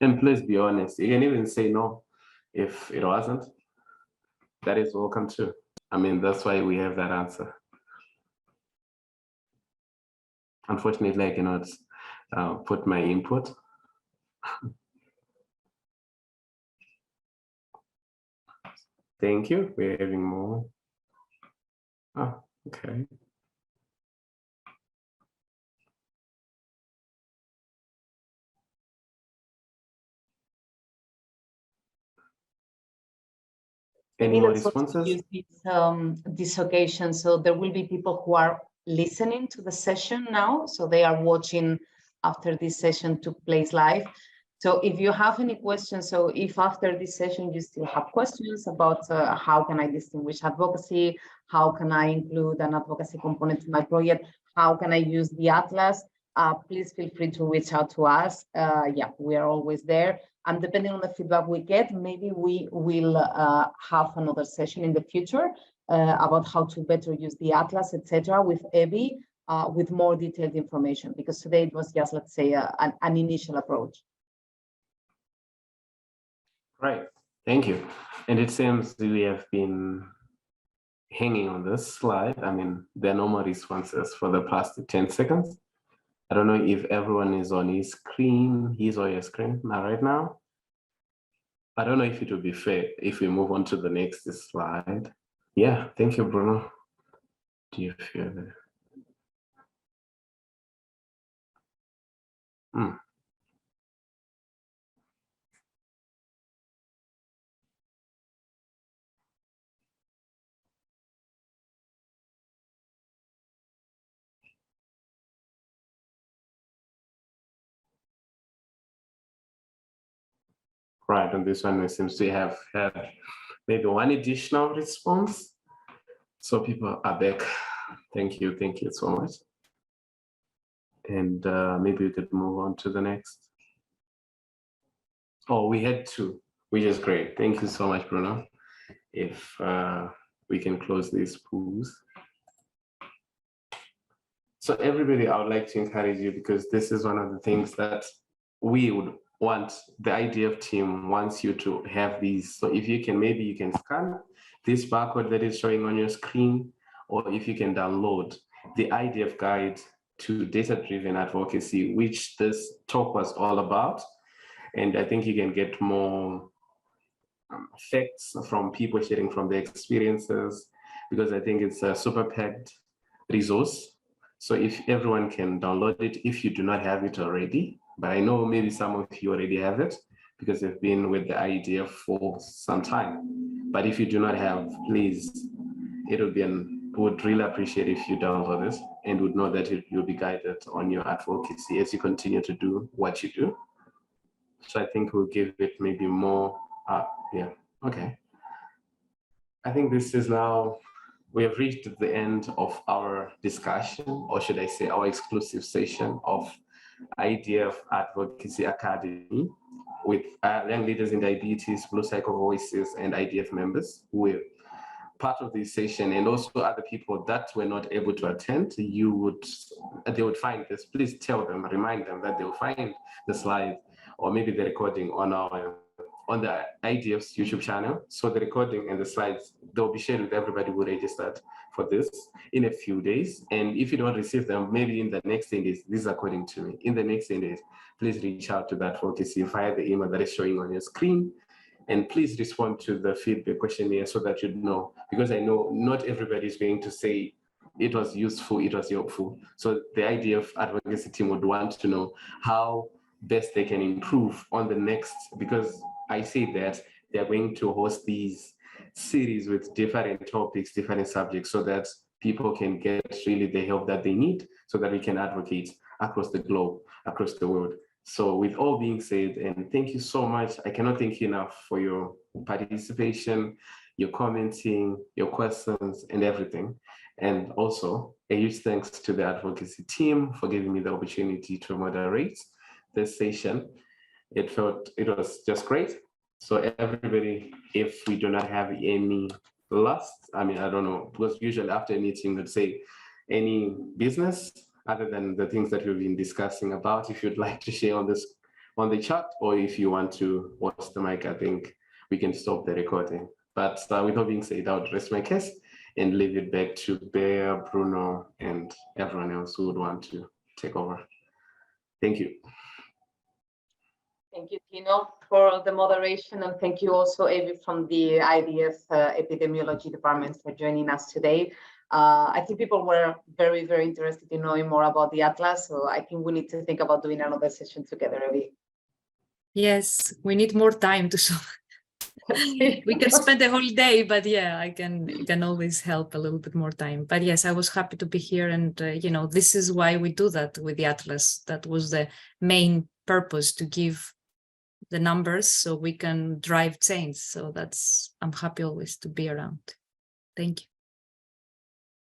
Speaker 1: And please be honest. You can even say no if it wasn't. That is welcome too. I mean, that's why we have that answer. Unfortunately, I cannot put my input. Thank you. We're having more. Oh, okay. Any more responses?
Speaker 2: This occasion, so there will be people who are listening to the session now, so they are watching after this session took place live. So if you have any questions, so if after this session you still have questions about how can I distinguish advocacy, how can I include an advocacy component to my project, how can I use the Atlas, please feel free to reach out to us. Yeah, we are always there. And depending on the feedback we get, maybe we will have another session in the future about how to better use the Atlas, etc., with Evie, with more detailed information, because today it was just, let's say, an initial approach.
Speaker 1: Right, thank you. And it seems we have been hanging on this slide. I mean, there are no more responses for the past 10 seconds. I don't know if everyone is on his screen, his or her screen right now. I don't know if it would be fair if we move on to the next slide. Yeah, thank you, Bruno. Do you feel that? Right, and this one seems to have had maybe one additional response. So people are back. Thank you so much. And maybe we could move on to the next. Oh, we had 2, which is great. Thank you so much, Bruno. If we can close these pools. So everybody, I would like to encourage you, because this is one of the things that we would want, the IDF team wants you to have these. So if you can, maybe you can scan this barcode that is showing on your screen, or if you can download the IDF guide to data-driven advocacy, which this talk was all about. And I think you can get more facts from people sharing from their experiences, because I think it's a super packed resource. So if everyone can download it, if you do not have it already, but I know maybe some of you already have it because they've been with the IDF for some time. But if you do not have, please, would really appreciate if you download this and would know that you'll be guided on your advocacy as you continue to do what you do. So I think we'll give it maybe more, yeah, okay. I think this is now, we have reached the end of our discussion, or should I say our exclusive session of IDF Advocacy Academy with young leaders in diabetes, Blue Cycle Voices, and IDF members who were part of this session, and also other people that were not able to attend. They would find this. Please tell them, remind them that they'll find the slide or maybe the recording on the IDF's YouTube channel. So the recording and the slides, they'll be shared with everybody who registered for this in a few days. And if you don't receive them, maybe in the next 10 days, this is according to me, in the next 10 days, please reach out to that advocacy via the email that is showing on your screen. And please respond to the feedback questionnaire so that you know, because I know not everybody is going to say it was useful, it was helpful. So the IDF advocacy team would want to know how best they can improve on the next, because I say that they're going to host these series with different topics, different subjects, so that people can get really the help that they need so that we can advocate across the globe, across the world. So with all being said, and thank you so much. I cannot thank you enough for your participation, your commenting, your questions, and everything. And also a huge thanks to the advocacy team for giving me the opportunity to moderate this session. It was just great. So everybody, if we do not have any last, I don't know, because usually after a meeting, we'd say any business other than the things that we've been discussing about, if you'd like to share on the chat, or if you want to watch the mic, I think we can stop the recording. But with all being said, I would rest my case and leave it back to Bear, Bruno, and everyone else who would want to take over. Thank you.
Speaker 2: Thank you, Tino, for the moderation, and thank you also, Avi, from the IDF Epidemiology Department for joining us today. I think people were very, very interested in knowing more about the Atlas, so I think we need to think about doing another session together, Avi.
Speaker 4: Yes, we need more time to solve. We can spend the whole day, but yeah, I can always help a little bit more time. But yes, I was happy to be here, and this is why we do that with the Atlas. That was the main purpose, to give the numbers so we can drive change. So I'm happy always to be around. Thank you.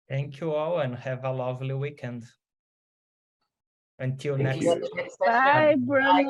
Speaker 3: Thank you all, and have a lovely weekend. Until next.
Speaker 7: Bye, Bruno.